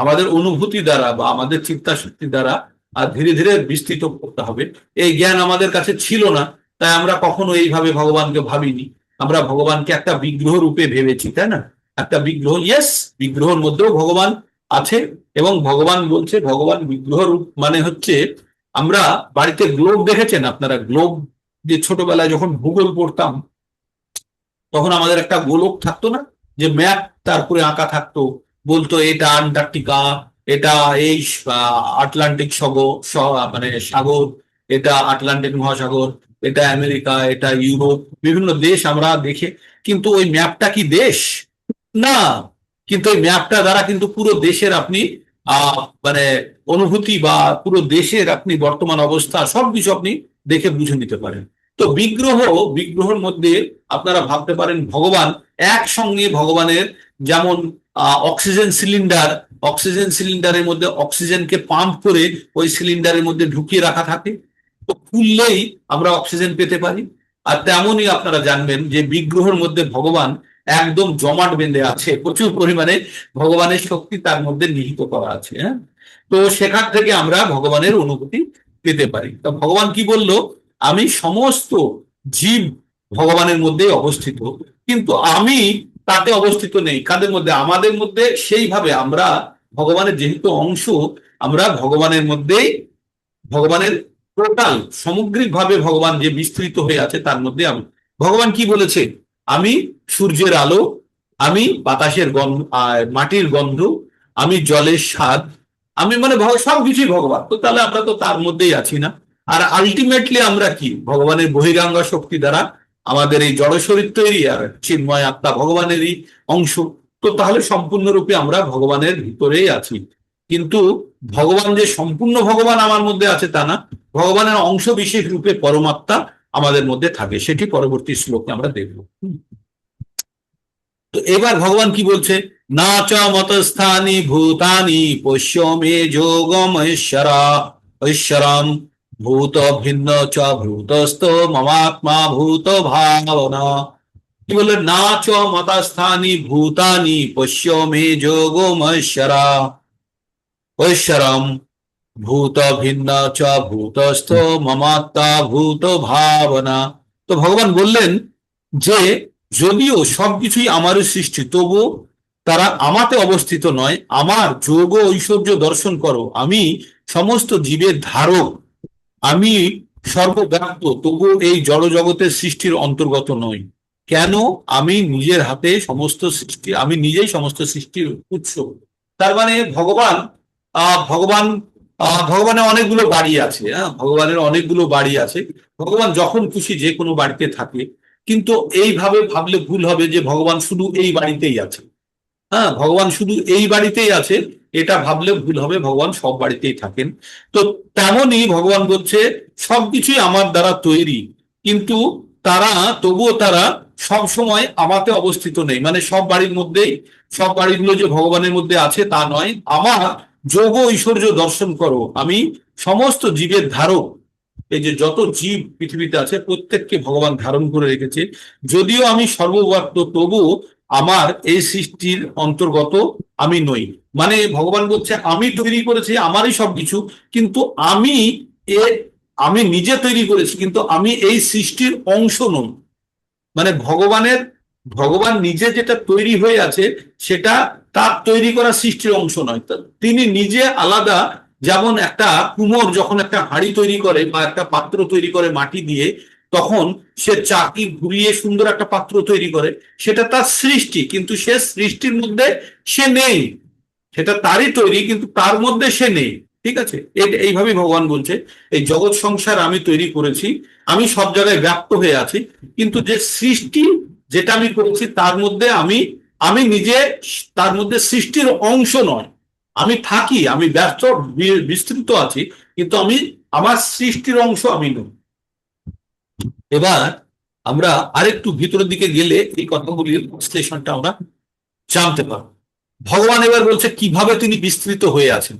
আমাদের অনুভূতি দ্বারা বা আমাদের চিন্তা শক্তি দ্বারা আর ধীরে ধীরে বিস্তৃত করতে হবে। এই জ্ঞান আমাদের কাছে ছিল না, তাই আমরা কখনো এইভাবে ভগবানকে ভাবিনি। আমরা ভগবানকে একটা বিগ্রহ রূপে ভেবেছি, তাই না? একটা বিগ্রহ, ইয়েস, বিগ্রহের মধ্যেও ভগবান আছে। এবং ভগবান বলছে ভগবান বিগ্রহ রূপ মানে হচ্ছে, আমরা বাড়িতে গ্লোব দেখেছেন আপনারা? গ্লোব যে ছোটবেলায় যখন ভূগোল পড়তাম তখন আমাদের একটা গোলক থাকতো না, যে ম্যাপ তারপরে আঁকা থাকতো, বলতো এটা আন্টার্কটিকা, এটা এই আটলান্টিক মানে সাগর, এটা আটলান্টিক মহাসাগর, এটা আমেরিকা, এটা ইউরোপ, বিভিন্ন দেশ আমরা দেখে। কিন্তু ওই ম্যাপটা কি দেশ? না। কিন্তু ওই ম্যাপটা দ্বারা কিন্তু পুরো দেশের আপনি মানে অনুভূতি বা পুরো দেশের আপনি বর্তমান অবস্থা সবকিছু আপনি দেখে বুঝে নিতে পারেন। তো বিগ্রহের মধ্যে আপনারা ভাবতে পারেন ভগবান একসঙ্গে, ভগবানের যেমন অক্সিজেন সিলিন্ডারের মধ্যে অক্সিজেনকে পাম্প করে ওই সিলিন্ডারের মধ্যে ঢুকিয়ে রাখা থাকে, তো খুললেই আমরা অক্সিজেন পেতে পারি। আর তেমনই আপনারা জানবেন যে বিগ্রহের মধ্যে ভগবান একদম জমাট বেঁধে আছে, প্রচুর পরিমাণে ভগবানের শক্তি তার মধ্যে নিহিত করা আছে। হ্যাঁ, তো সেখান থেকে আমরা ভগবানের অনুভূতি পেতে পারি। তো ভগবান কি বলল? আমি সমস্ত জীব ভগবানের মধ্যে অবস্থিত, কিন্তু আমি তাতে অবস্থিত নেই। কাদের মধ্যে? আমাদের মধ্যে। সেইভাবে আমরা ভগবানের যেহেতু অংশ, আমরা ভগবানের মধ্যেই, ভগবানের টোটাল সামগ্রিকভাবে ভগবান যে বিস্তৃত হয়ে আছে তার মধ্যে আমি। ভগবান কি বলেছে? আমি সূর্যের আলো, আমি বাতাসের গন্ধ, মাটির গন্ধ, আমি জলের স্বাদ, আমি মানে সবকিছুই ভগবান। তো তাহলে আমরা তো তার মধ্যেই আছি না? আর আলটিমেটলি আমরা কি? ভগবানের বহিরাঙ্গ শক্তি দ্বারা আমাদের এই জড় শরীর তৈরি, আর চিন্ময় আত্মা ভগবানেরই অংশ। তো তাহলে সম্পূর্ণরূপে আমরা ভগবানের ভিতরেই আছি। কিন্তু ভগবান যে সম্পূর্ণ ভগবান আমার মধ্যে আছে তা না, ভগবানের অংশ বিশেষ রূপে পরমাত্মা আমাদের মধ্যে থাকে, সেটি পরবর্তী শ্লোকে আমরা দেখব। তো এবার ভগবান কি বলছে? না চ মতস্থানি ভূতানি পশ্য মে যোগম ঐশ্বরম ভূত ভিন্ন চ ভূতস্থ মমাত্মা ভূত ভাবনা। কি বললেন? না চ মতস্থানি ভূতানি পশ্য মে যোগম ঐশ্বরম ভূত ভিন্ন চ ভূতস্থ মমাত্মা ভূত ভাবনা। তো ভগবান বললেন যে যদিও সবকিছুই আমারই সৃষ্টি, তবু তারা আমাতে অবস্থিত নয়। আমার যোগ ঐশ্বর্য দর্শন করো। আমি সমস্ত জীবের ধারক, আমি সর্বব্যাপ্ত, তবু এই জড় জগতের সৃষ্টির অন্তর্গত নই। কেন? আমি নিজের হাতে সমস্ত সৃষ্টি, আমি নিজেই সমস্ত সৃষ্টির উৎস। তার মানে ভগবান ভগবান ভগবানের অনেকগুলো বাড়ি আছে। হ্যাঁ, ভগবানের অনেকগুলো বাড়ি আছে। ভগবান যখন খুশি যে কোনো বাড়িতে থাকে। কিন্তু এইভাবে ভাবলে ভুল হবে যে ভগবান শুধু এই বাড়িতেই আছে। হ্যাঁ, ভগবান শুধু এই বাড়িতেই আছে, এটা ভাবলে ভুল হবে। ভগবান সব বাড়িতেই থাকেন। তো তেমনই ভগবান বলছে সবকিছুই আমার দ্বারা তৈরি, কিন্তু তারা, তবুও তারা সব সময় আমাতে অবস্থিত নেই। মানে সব বাড়ির মধ্যেই, সব বাড়িগুলো যে ভগবানের মধ্যে আছে তা নয়। আমার যোগ ঐশ্বর্য দর্শন করো। আমি সমস্ত জীবের ধারক। এই যে যত জীব পৃথিবীতে আছে প্রত্যেককে ভগবান ধারণ করে রেখেছে। যদিও আমি সর্বব্যাপ্ত, তবু আমার এই সৃষ্টির অন্তর্গত আমি নই। মানে ভগবান বলছে আমি তৈরি করেছি, আমারই সবকিছু, কিন্তু আমি এ আমি নিজে তৈরি করেছি, কিন্তু আমি এই সৃষ্টির অংশ নই। মানে ভগবান নিজে যেটা তৈরি হয়ে আছে সেটা তার তৈরি করা সৃষ্টির অংশ নয়। তিনি নিজে আলাদা। যেমন একটা কুমোর যখন একটা হাঁড়ি তৈরি করে বা একটা পাত্র তৈরি করে মাটি দিয়ে, তখন সে চাকি ঘুরিয়ে সুন্দর একটা পাত্র তৈরি করে, সেটা তার সৃষ্টি, কিন্তু সে সৃষ্টির মধ্যে সে নেই। সেটা তারই তৈরি, কিন্তু তার মধ্যে সে নেই। ঠিক আছে? এইভাবেই ভগবান বলছে এই জগৎ সংসার আমি তৈরি করেছি, আমি সব জায়গায় ব্যাপ্ত হয়ে আছি, কিন্তু যে সৃষ্টি যেটা আমি করেছি তার মধ্যে আমি নিজে তার মধ্যে সৃষ্টির অংশ নয়। আমি থাকি, আমি ব্যস্ত বিস্তৃত আছি, কিন্তু আমার সৃষ্টির অংশ আমি নই। এবার আমরা আরেকটু ভিতরের দিকে গেলে এই কথাগুলির বিশ্লেষণটা আমরা জানতে পারবো। ভগবান এবার বলছে কিভাবে তিনি বিস্তৃত হয়ে আছেন।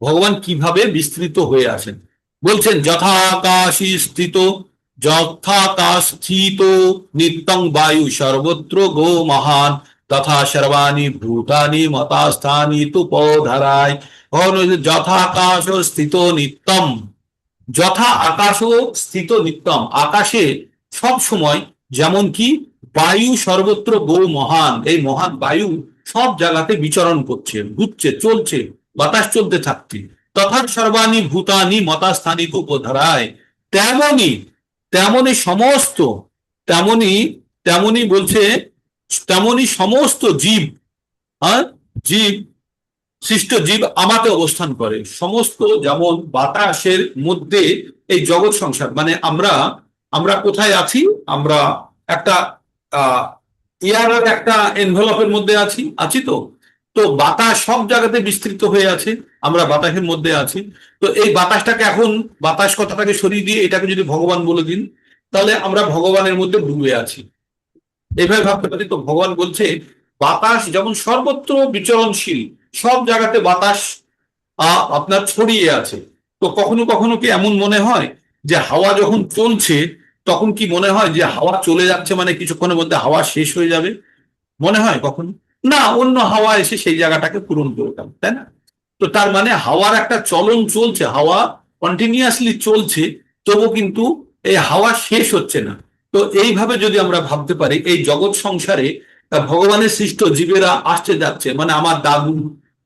ভগবান কিভাবে বিস্তৃত হয়ে আছেন বলছেন, যথাকাশী স্থিত, যথাকাশ স্থিত নিত্যং বায়ু সর্বত্র গো মহান তথা সর্বাণি ভূতানি মতাস্থানি তু পৌধরায়। যথাকাশ স্থিত নিত্যম, যথা আকাশ স্থিত নিত্যম, আকাশে সব সময়, যেমন কি বায়ু সর্বত্র গো মহান, এই মহান বায়ু সব জায়গাতে বিচরণ করছে, ঘুরছে, চলছে, বাতাস চলতে থাকছে। তথা সর্বাণি ভূতানি মতাস্থানি উপধারায়, তেমনি তেমনি সমস্ত, তেমনি তেমনি বলছে, তেমনি সমস্ত জীব, জীব, সৃষ্ট জীব আমাতে অবস্থান করে। সমস্ত, যেমন বাতাসের মধ্যে এই জগৎ সংসার, মানে আমরা কোথায় আছি? আমরা একটা এয়ারের একটা এনভেলপের মধ্যে আছি তো। তো বাতাস সব জায়গাতে বিস্তৃত হয়ে আছে, আমরা বাতাসের মধ্যে আছি। তো এই বাতাসটাকে, এখন বাতাস কথাটাকে সরিয়ে দিয়ে এটাকে যদি ভগবান বলে দিন, তাহলে আমরা ভগবানের মধ্যে ডুবে আছি। এইভাবে ভাবতে পারি। তো ভগবান বলছে বাতাস যেমন সর্বত্র বিচরণশীল, সব জায়গাতে বাতাস আপনার ছড়িয়ে আছে। তো কখনো কখনো কি এমন মনে হয় যে হাওয়া যখন চলছে তখন কি মনে হয় যে হাওয়া চলে যাচ্ছে, মানে কিছুক্ষণের মধ্যে হাওয়া শেষ হয়ে যাবে? মনে হয় কখনো? না, অন্য হাওয়া এসে সেই জায়গাটাকে পূরণ করে দেবে, তাই না? তো তার মানে হাওয়ার একটা চলন চলছে, হাওয়া কন্টিনিউয়াসলি চলছে, তবু কিন্তু এই হাওয়া শেষ হচ্ছে না। তো এইভাবে যদি আমরা ভাবতে পারি এই জগৎ সংসারে ভগবানের সৃষ্ট জীবেরা আসছে যাচ্ছে, মানে আমার দাদু,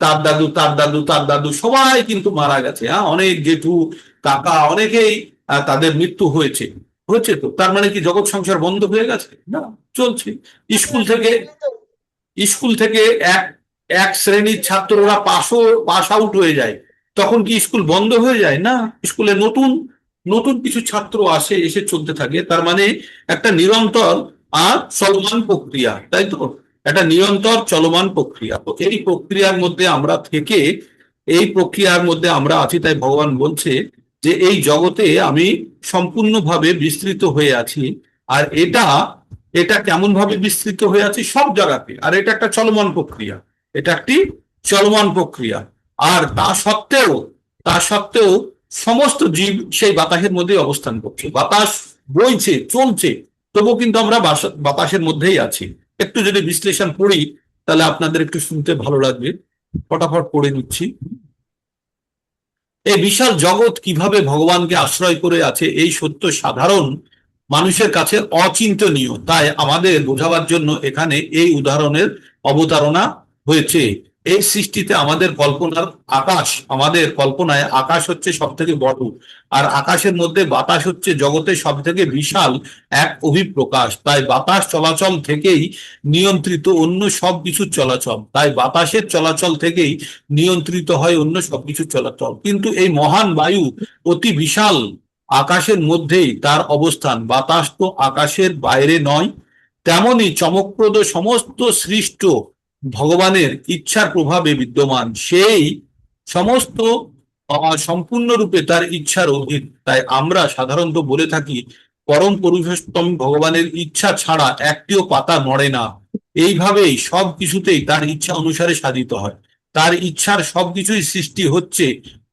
তার দাদু, তার দাদু, তার দাদু সবাই কিন্তু মারা গেছে। হ্যাঁ, অনেক জেঠু, কাকা, অনেকেই তাদের মৃত্যু হয়েছে। হয়েছে তো তার মানে কি জগৎ সংসার বন্ধ হয়ে গেছে? না, চলছে। স্কুল থেকে স্কুল থেকে এক এক শ্রেণীর ছাত্ররা পাস আউট হয়ে যায়, তখন কি স্কুল বন্ধ হয়ে যায়? না, স্কুলে নতুন নতুন কিছু ছাত্র আসে, এসে চলতে থাকে। তার মানে একটা নিরন্তর আর চলমান প্রক্রিয়া, তাই তো? একটা নিরন্তর চলমান প্রক্রিয়া। তো এই প্রক্রিয়ার মধ্যে আমরা থেকে, এই প্রক্রিয়ার মধ্যে আমরা আছি। তাই ভগবান বলছে যে এই জগতে আমি সম্পূর্ণভাবে বিস্তৃত হয়ে আছি। আর এটা এটা কেমন ভাবে বিস্তৃত হয়ে আছে? সব জায়গাতে। আর এটা একটা চলমান প্রক্রিয়া, এটা একটি চলমান প্রক্রিয়া। আর তা সত্ত্বেও সমস্ত জীব সেই বাতাসের মধ্যে অবস্থান করছে। বাতাস বইছে, চলছে, তবুও কিন্তু আমরা বাতাসের মধ্যেই আছি। একটু যদি বিশ্লেষণ পড়ি তাহলে আপনাদের একটু শুনতে ভালো লাগবে। ফটাফট পড়ে নিচ্ছি। এই বিশাল জগৎ কিভাবে ভগবানকে আশ্রয় করে আছে, এই সত্য সাধারণ মানুষের কাছে অচিন্তনীয়। তাই আমাদের বোঝাবার জন্য এখানে এই উদাহরণের অবতারণা হয়েছে। এই সৃষ্টিতে আমাদের কল্পনায় আকাশ হচ্ছে সব থেকে বড়, আর আকাশের মধ্যে বাতাস হচ্ছে জগতের সব থেকে বিশাল এক অভিপ্রকাশ। তাই বাতাস চলাচল থেকেই নিয়ন্ত্রিত অন্য সবকিছুর চলাচল। তাই বাতাসের চলাচল থেকেই নিয়ন্ত্রিত হয় অন্য সবকিছুর চলাচল। কিন্তু এই মহান বায়ু অতি বিশাল আকাশের মধ্যেই তার অবস্থান। বাতাস তো আকাশের বাইরে নয়। তেমনি চমকপ্রদ সমস্ত সৃষ্ট ভগবানের ইচ্ছার প্রভাবে বিদ্যমান। সেই সমস্ত সম্পূর্ণরূপে তার ইচ্ছার অধীন। তাই আমরা সাধারণত বলে থাকি পরম পুরুষোত্তম ভগবানের ইচ্ছা ছাড়া একটিও পাতা নড়ে না। এইভাবেই সব কিছুতেই তার ইচ্ছা অনুসারে সাধিত হয়। তার ইচ্ছার সবকিছুই সৃষ্টি হচ্ছে,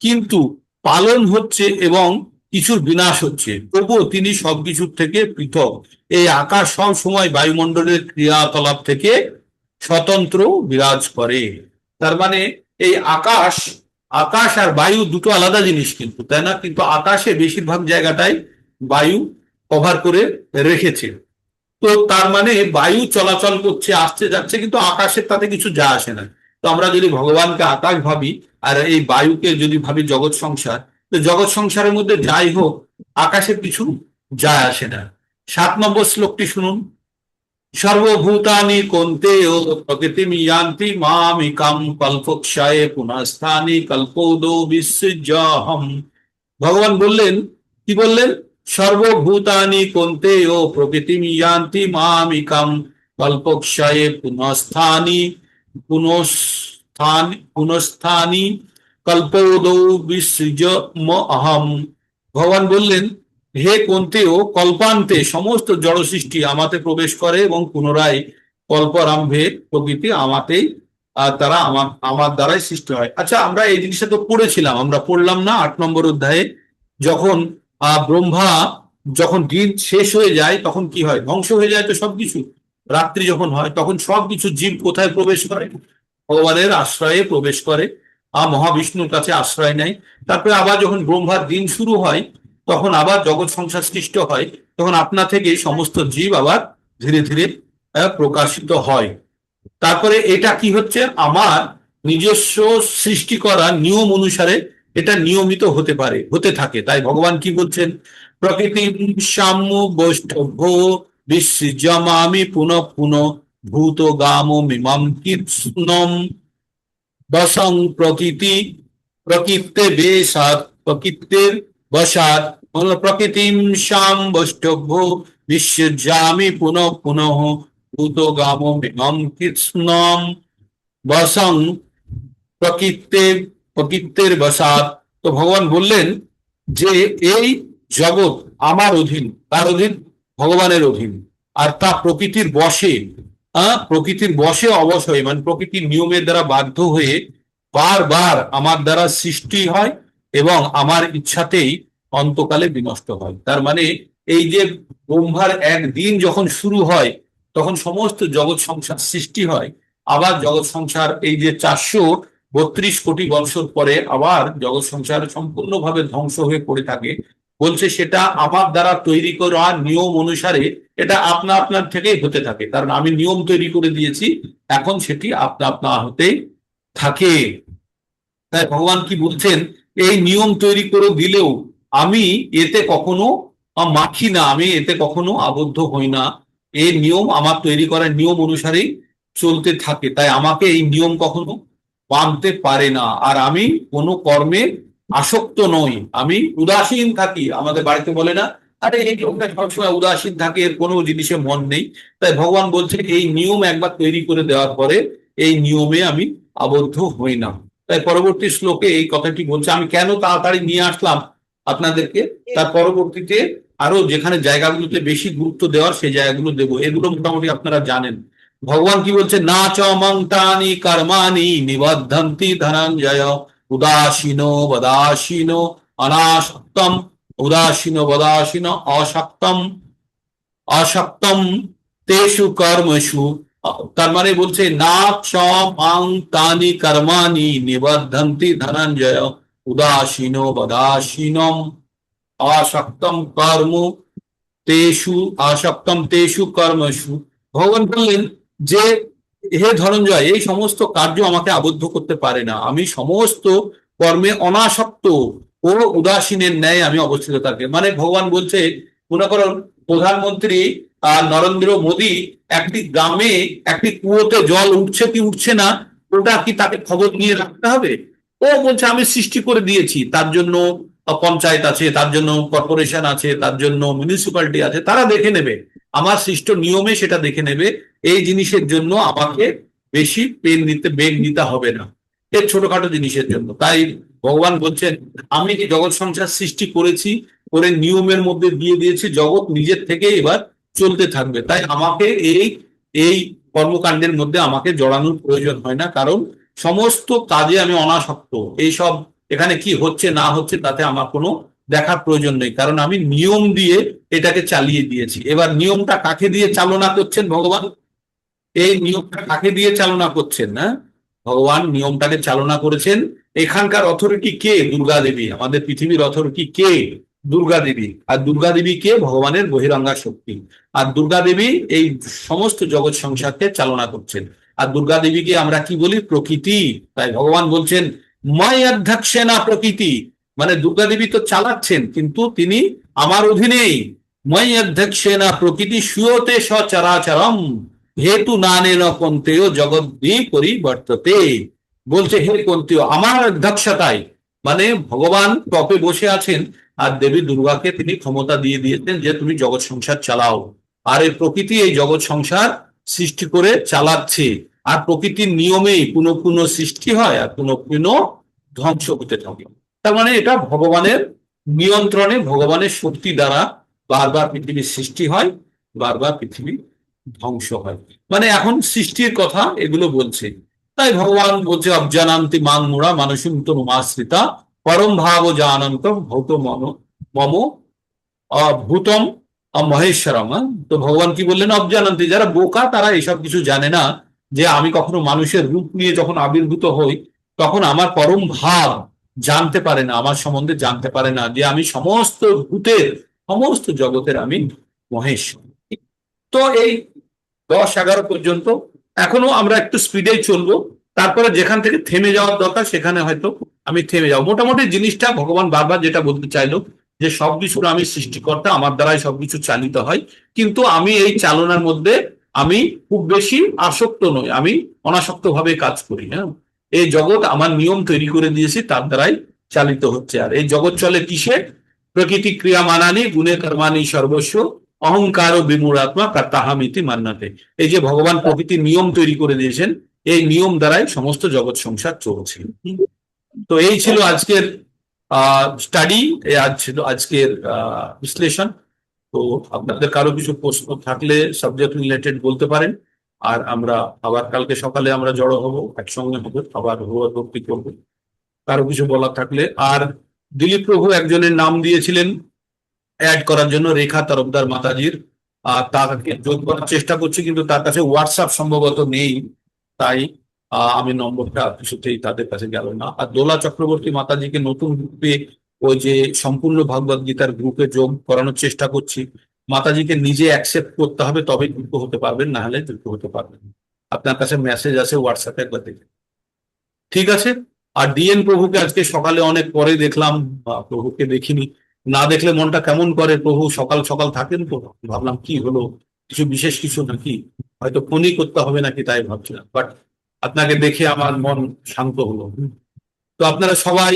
কিন্তু পালন হচ্ছে এবং কিছুর বিনাশ হচ্ছে। তবুও তিনি সবকিছুর থেকে পৃথক। এই আকাশ সব সময় বায়ুমণ্ডলের ক্রিয়াকলাপ থেকে স্বতন্ত্র বিরাজ করে। তার মানে এই আকাশ আকাশ আর বায়ু দুটো আলাদা জিনিস কিন্তু, তাই না? কিন্তু আকাশে বেশিরভাগ জায়গাটাই বায়ু কভার করে রেখেছে। তো তার মানে বায়ু চলাচল করছে, আসছে যাচ্ছে, কিন্তু আকাশের তাতে কিছু যা আসে না। তো আমরা যদি ভগবানকে আকাশ ভাবি আর এই বায়ুকে যদি ভাবি জগৎ সংসার, তো জগৎ সংসারের মধ্যে যাই হোক, আকাশের কিছু যায় আসে না। 7 নম্বর শ্লোকটি শুনুন। সর্বভূতানি কন্তেয় প্রকৃতিম ইয়ান্তি মামিকাম কল্পক্ষয়ে পুনঃস্থানি কল্পোদো বিসৃজ্যহম। ভগবান বললেন, কি বললেন? সর্বভূতানি কন্তেয় প্রকৃতিম ইয়ান্তি মামিকাম কল্পক্ষয়ে পুনঃস্থানি কল্পোদো বিসৃজ্যমহম। ভগবান বললেন, হে কন্তেয়, কল্পান্তে সমস্ত জড় সৃষ্টি আমাতে প্রবেশ করে এবং পুনরায় কল্পারম্ভে প্রকৃতি আমাতেই তারা আমার দ্বারাই সৃষ্টি হয়। আচ্ছা, আমরা এই জিনিসটা তো পড়েছিলাম, আমরা পড়লাম না 8 নম্বর অধ্যায়ে? যখন ব্রহ্মা, যখন দিন শেষ হয়ে যায় তখন কি হয়? ধ্বংস হয়ে যায় তো সবকিছু। রাত্রি যখন হয় তখন সবকিছু জীব কোথায় প্রবেশ করে? ভগবানের আশ্রয়ে প্রবেশ করে, মহাবিষ্ণুর কাছে আশ্রয় নেয়। তারপরে আবার যখন ব্রহ্মার দিন শুরু হয় তখন আবার জগৎ সংসার সৃষ্ট হয়। তখন আপনা থেকে সমস্ত জীব আবার ধীরে ধীরে প্রকাশিত হয়। তারপরে এটা কি হচ্ছে? আমার নিজস্ব সৃষ্টি করা নিয়ম অনুসারে এটা নিয়মিত হতে থাকে। তাই ভগবান কি বলছেন? প্রকৃতি সাম্য বৈষ্ঠভ্য বিসৃজ্যমামি পুনঃ পুনঃ ভূত গাম মিমাম কৃষ্ণম দশং প্রকৃতির বসাৎ প্রকৃতিম সাম বৈষ্ঠভ্য বিসৃজ্যামি পুনঃ পুনঃ ভূতগাম মিমাম কৃষ্ণম বসং প্রকৃতির বসাৎ। তো ভগবান বললেন যে এই জগৎ আমার অধীন, তার অধীন, ভগবানের অধীন। আর তা প্রকৃতির বশে অবশ্যই, মানে প্রকৃতির নিয়মের দ্বারা বাধ্য হয়ে বারবার আমার দ্বারা সৃষ্টি হয় এবং আমার ইচ্ছাতেই অন্তকালে বিনষ্ট হয়। তার মানে এই যে ব্রহ্মার একদিন যখন শুরু হয় তখন সমস্ত জগৎ সংসার সৃষ্টি হয়। আবার জগৎ সংসার এই যে 432 কোটি বছর পরে আবার জগৎ সংসার সম্পূর্ণভাবে ধ্বংস হয়ে পড়ে থাকে। বলছে সেটা আমার দ্বারা তৈরি করা নিয়ম অনুসারে এটা আপনা আপনার থেকেই হতে থাকে, কারণ আমি নিয়ম তৈরি করে দিয়েছি, এখন সেটি আপনা আপনা হতেই থাকে। তাই ভগবান কি বলছেন, এই নিয়ম তৈরি করে দিলেও আমি এতে কখনো মাখি না, আমি এতে কখনো আবদ্ধ হই না। এই নিয়ম আমার তৈরি করা নিয়ম অনুসারেই চলতে থাকে, তাই আমাকে এই নিয়ম কখনো মানতে পারে না। আর আমি কোনো কর্মে আসক্ত নই, আমি উদাসীন থাকি। আমাদের বাড়িতে বলে না, আরে এই লোকটা সবসময় উদাসীন থাকে, এর কোনো জিনিসে মন নেই। তাই ভগবান বলছে এই নিয়ম একবার তৈরি করে দেওয়ার পরে এই নিয়মে আমি আবদ্ধ হই না। তাই পরবর্তী শ্লোকে এই কথাটি বলছে। আমি কেন তাড়াতাড়ি নিয়ে আসলাম আপনাদেরকে, তার পরবর্তীতে আরো যেখানে জায়গাগুলোতে বেশি গুরুত্ব দেওয়ার সেই জায়গাগুলো দেবো। এগুলো মোটামুটি আপনারা জানেন। ভগবান কি বলছে, না চ মন্তানি কর্মাণি নিবদ্ধন্তি ধনঞ্জয় উদাসীনো বদাসীনো অনাসক্তম উদাসীনো বদাসীনো অসক্তম অসক্তম তেষু কর্মসু। তার মানে বলছে না চ মাং তানি কর্মাণি নিবদ্ধন্তি ধনঞ্জয় উদাসীনো বদাসীনম আসক্তম কর্ম তেষু আসক্তম তেষু কর্মসু। ভগবান বললেন যে হে ধনঞ্জয়, এই সমস্ত কার্য আমাকে আবদ্ধ করতে পারে না, আমি সমস্ত কর্মে অনাসক্ত ও উদাসীনের ন্যায় আমি অবস্থিত থাকি। মানে ভগবান বলছে, মনে করুন প্রধানমন্ত্রী নরেন্দ্র মোদী একটি গ্রামে একটি কুয়োতে জল উঠছে কি উঠছে না, ওটা কি তাকে খবর নিয়ে রাখতে হবে? ও বলছে আমি সৃষ্টি করে দিয়েছি, তার জন্য পঞ্চায়েত আছে, তার জন্য কর্পোরেশন আছে, তার জন্য মিউনিসিপ্যালিটি আছে, তারা দেখে নেবে, আমার সৃষ্ট নিয়মে সেটা দেখে নেবে। এই জিনিসের জন্য আমাকে বেশি বেগ নিতে হবে না, এর ছোটখাটো জিনিসের জন্য। তাই ভগবান বলছেন, আমি যে জগৎ সংসার সৃষ্টি করেছি, করে নিয়মের মধ্যে দিয়ে দিয়েছি, জগৎ নিজের থেকে এবার চলতে থাকবে। তাই আমাকে এই এই কর্মকাণ্ডের মধ্যে আমাকে জড়ানোর প্রয়োজন হয় না, কারণ সমস্ত কাজে আমি অনাসক্ত। এইসব এখানে কি হচ্ছে না হচ্ছে তাতে আমার কোনো দেখার প্রয়োজন নেই, কারণ আমি নিয়ম দিয়ে এটাকে চালিয়ে দিয়েছি। এবার নিয়মটা কাকে দিয়ে চালনা করছেন ভগবান? এই নিয়মটা কাকে দিয়ে চালনা করছেন? না, ভগবান নিয়মটাকে চালনা করেছেন। এখানকার অথরিটি কে? দুর্গা দেবী। আমাদের পৃথিবীর অথরিটি কে? দুর্গা দেবী। আর দুর্গা দেবী কে? ভগবানের বহিরঙ্গা শক্তি। আর দুর্গা দেবী এই সমস্ত জগৎ সংসারকে চালনা করছেন। আর দুর্গা দেবীকে আমরা কি বলি? প্রকৃতি। তাই ভগবান বলছেন, ময় অধ্যক্ষেনা প্রকৃতি। মানে দুর্গা দেবী তো চালাচ্ছেন, কিন্তু তিনি আমার অধীনেই। ময় অধ্যক্ষেনা প্রকৃতি সুয়তে সচরাচরম হেতু নানেন কন্তেয় জগদ্দি পরিবর্ততে। বলছে হে কন্তেয়, আমার অধ্যক্ষতায়, মানে ভগবান টপে বসে আছেন আর দেবী দুর্গাকে তিনি ক্ষমতা দিয়ে দিয়েছেন যে তুমি জগৎ সংসার চালাও। আর এই প্রকৃতি এই জগৎ সংসার সৃষ্টি করে চালাচ্ছে। আর প্রকৃতির নিয়মেই পুনঃ পুনঃ সৃষ্টি হয় আর পুনঃ পুনঃ ধ্বংস হতে থাকে। তার মানে এটা ভগবানের নিয়ন্ত্রণে, ভগবানের শক্তি দ্বারা বারবার পৃথিবীর সৃষ্টি হয়, বারবার পৃথিবী ধ্বংস হয়। মানে এখন সৃষ্টির কথা এগুলো বলছে। তাই ভগবান বলছে, অবজানান্তি মাং মুড়া মানুষিম তনুমাশ্রিতা পরম ভাব জানন্ত ভৌত মম ভূতম মহেশ্বরম। তো ভগবান কি বললেন? অবজানান্তি, যারা বোকা তারা এসব কিছু জানে না, যে আমি কখনো মানুষের রূপ নিয়ে যখন আবির্ভূত হই তখন আমার পরম ভাব জানতে পারে না, আমার সম্বন্ধে জানতে পারে না, যে আমি সমস্ত ভূতের সমস্ত জগতের আমি মহেশ্বর। তো এই 10-11 পর্যন্ত এখনো আমরা একটু স্পিডে চলবো, তারপরে যেখান থেকে থেমে যাওয়ার দরকার সেখানে হয়তো আমি থেমে যাবো। মোটামুটি জিনিসটা ভগবান বারবার যেটা বলতে চাইলো, যে সবকিছুর আমি সৃষ্টিকর্তা, আমার দ্বারাই সবকিছু চালিত হয়, কিন্তু আমি এই চালনার মধ্যে আমি খুব বেশি আসক্ত নই, আমি অনাসক্ত ভাবে কাজ করি। হ্যাঁ, এই জগৎ আমার নিয়ম তৈরি করে দিয়েছি, তার দ্বারাই চালিত হচ্ছে। আর এই জগৎ চলে কিসে? প্রকৃতি ক্রিয়া মানানি গুণে কর্মানি সর্বস্ব অহংকার ও বিমূঢ়াত্মা কর্তাহামিতি মান্নাতে। এই যে ভগবান প্রকৃতির নিয়ম তৈরি করে দিয়েছেন, এই নিয়ম দ্বারাই সমস্ত জগৎ সংসার চলছে। তো এই ছিল আজকের স্টাডি, আজ ছিল আজকের বিশ্লেষণ। তো আপনাদের কারো কিছু প্রশ্ন থাকলে সাবজেক্ট রিলেটেড বলতে পারেন। আর আমরা আবার কালকে সকালে আমরা জড়ো হব, একসঙ্গে হবে, আবার ভক্তি করবো। কারো কিছু বলার থাকলে। আর দিলীপ প্রভু একজনের নাম দিয়েছিলেন অ্যাড করার জন্য, রেখা তরফদার মাতাজির। তাকে যোগ করার চেষ্টা করছি, কিন্তু তার কাছে হোয়াটসঅ্যাপ সম্ভবত নেই, তাই আমি নম্বরটা কিছুতেই তাদের কাছে গেল না। আর দোলা চক্রবর্তী মাতাজিকে নতুন রূপে ওই যে সম্পূর্ণ ভগবদ গীতার গ্রুপে যোগ করানোর চেষ্টা করছি। মাতাজিকে নিজে অ্যাকসেপ্ট করতে হবে, তবেই যুক্ত হতে পারবেন, না হলে যুক্ত হতে পারবেন না। আপনার কাছে মেসেজ আছে হোয়াটসঅ্যাপে, একবার দেখে। ঠিক আছে। আর ডিএন প্রভুকে আজকে সকালে অনেক পরে দেখলাম, প্রভুকে দেখিনি। না দেখলে মনটা কেমন করে, প্রভু সকাল সকাল থাকেন তো, ভাবলাম কি হলো, কিছু বিশেষ কিছু নাকি, হয়তো ফোনই করতে হবে নাকি, তাই ভাবছিলাম। বাট আপনাকে দেখে আমার মন শান্ত হলো। তো আপনারা সবাই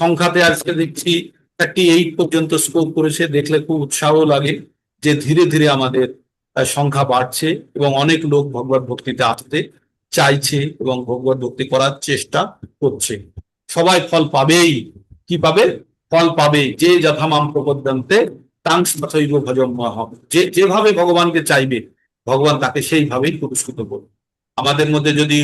সংখ্যাতে আজকে দেখছি 38 পর্যন্ত স্কোর করেছে, দেখলে খুব উৎসাহ লাগে যে ধীরে ধীরে আমাদের সংখ্যা বাড়ছে এবং অনেক লোক ভগবত ভক্তিতে আসতে চাইছে এবং ভগবত ভক্তি করার চেষ্টা করছে। সবাই ফল পাবেই। কি পাবে? ফল পাবে। যে যথামাম প্রপদ্যন্তে তাং তথৈব ভজম্যহম। যে যেভাবে ভগবানকে চাইবে, ভগবান তাকে সেইভাবেই পুরস্কৃত করবে। আমাদের মধ্যে যদি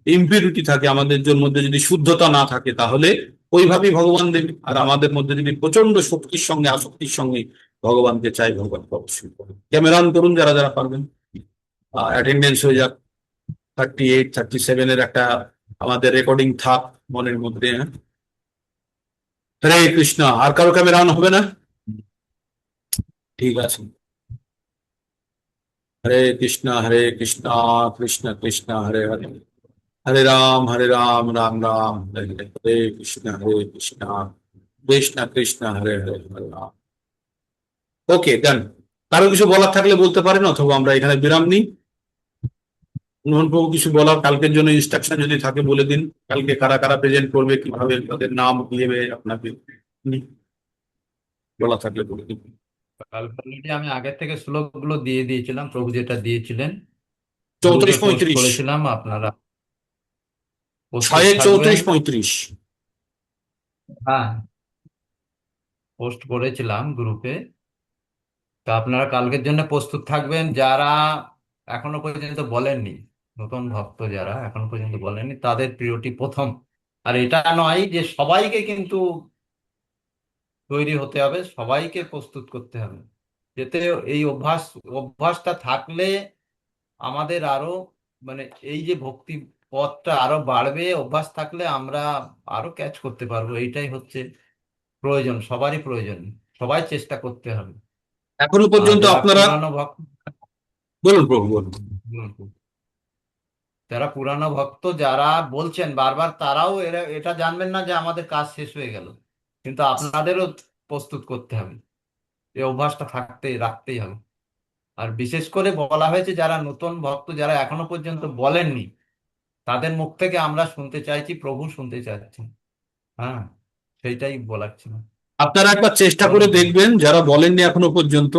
ইম্পিউরিটি থাকে, আমাদের মধ্যে যদি শুদ্ধতা না থাকে, তাহলে ওইভাবেই ভগবান দেবে। আর আমাদের মধ্যে যদি প্রচন্ড শক্তির সঙ্গে আসক্তির সঙ্গে ভগবানকে চাই, ভগবান অবশ্যই করবে। ক্যামেরা অন করুন যারা যারা পারবেন। অ্যাটেন্ডেন্স হয়ে যাক 38, 37 একটা আমাদের রেকর্ডিং থাক মনের মধ্যে। হ্যাঁ, হরে কৃষ্ণ। আর কারো ক্যামেরা অন হবে না? ঠিক আছে। হরে কৃষ্ণ কৃষ্ণ কৃষ্ণ হরে হরে, হরে রাম রাম রাম হরে হরে, হরে কৃষ্ণ কৃষ্ণ কৃষ্ণ হরে হরে, হরে রাম। ওকে, ডান। কারো কিছু বলার থাকলে বলতে পারেন, অথবা আমরা এখানে বিরাম নিই। মোহন প্রভু কিছু বলার, কালকের জন্য ইনস্ট্রাকশন যদি থাকে বলে দিন। কালকে কারা কারা প্রেজেন্ট করবে, কিভাবে তাদের নাম দিবে আপনাকে, বলা থাকলে বলে দিন। অলরেডি আমি আগের থেকে শ্লোকগুলো দিয়ে দিয়েছিলাম, প্রভু যেটা দিয়েছিলেন 34, পোস্ট 35। করেছিলাম, আপনারা প্রস্তুত 6, থাকবেন। 34, 35। হ্যাঁ, পোস্ট করেছিলাম গ্রুপে। তো আপনারা কালকের জন্য প্রস্তুত থাকবেন। যারা এখনো পর্যন্ত বলেননি, নতুন ভক্ত যারা এখনো পর্যন্ত বলেননি, তাদের প্রিয়টি প্রথম। আর এটা নয় যে সবাইকে কিন্তু তৈরি হতে হবে, সবাইকে প্রস্তুত করতে হবে, যাতে এই অভ্যাসটা থাকলে আমাদের আরো, মানে এই যে ভক্তি পথটা আরো বাড়বে। অভ্যাস থাকলে আমরা আরো ক্যাচ করতে পারবো। এইটাই হচ্ছে প্রয়োজন, সবারই প্রয়োজন, সবাই চেষ্টা করতে হবে। এখনো আর পর্যন্ত যারা আপনারা পুরানো ভক্ত, বলুন প্রভু, বলুন। যারা পুরানো ভক্ত যারা বলছেন বারবার, তারাও এটা জানবেন না যে আমাদের কাজ শেষ হয়ে গেল, কিন্তু আপনাদেরও প্রস্তুত করতে হবে। এই অভ্যাসটা রাখতেই হবে। আর বিশেষ করে বলা হয়েছে যারা নতুন ভক্ত, যারা এখনো পর্যন্ত বলেননি, তাদের মুখ থেকে আমরা শুনতে চাইছি, প্রভু শুনতে চাচ্ছেন। হ্যাঁ, সেইটাই বলার ছিল। আপনারা একবার চেষ্টা করে বলুন প্রভু। দেখবেন, যারা বলেননি এখনো পর্যন্ত,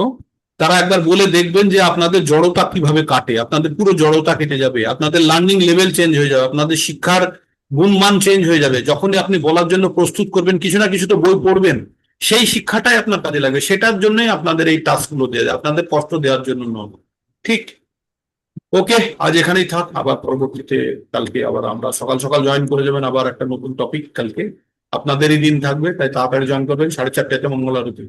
তারা একবার বলে দেখবেন যে আপনাদের জড়তা কিভাবে কাটে। আপনাদের পুরো জড়তা কেটে যাবে, আপনাদের লার্নিং লেভেল চেঞ্জ হয়ে যাবে, আপনাদের শিক্ষার গুণমান চেঞ্জ হয়ে যাবে। যখনই আপনি বলার জন্য প্রস্তুত করবেন, কিছু না কিছু তো বই পড়বেন, সেই শিক্ষাটাই আপনার কাজে লাগবে। সেটার জন্যই আপনাদের এই টাস্কগুলো দেওয়া যায়, আপনাদের কষ্ট দেওয়ার জন্য নয়। ঠিক? ওকে, আজ এখানেই থাক। আবার পরবর্তীতে কালকে আবার আমরা সকাল সকাল জয়েন করে যাবেন, আবার একটা নতুন টপিক কালকে। আপনাদেরই দিন থাকবে, তাই তাড়াতাড়ি জয়েন করবেন। 4:30তে মঙ্গল আরতি।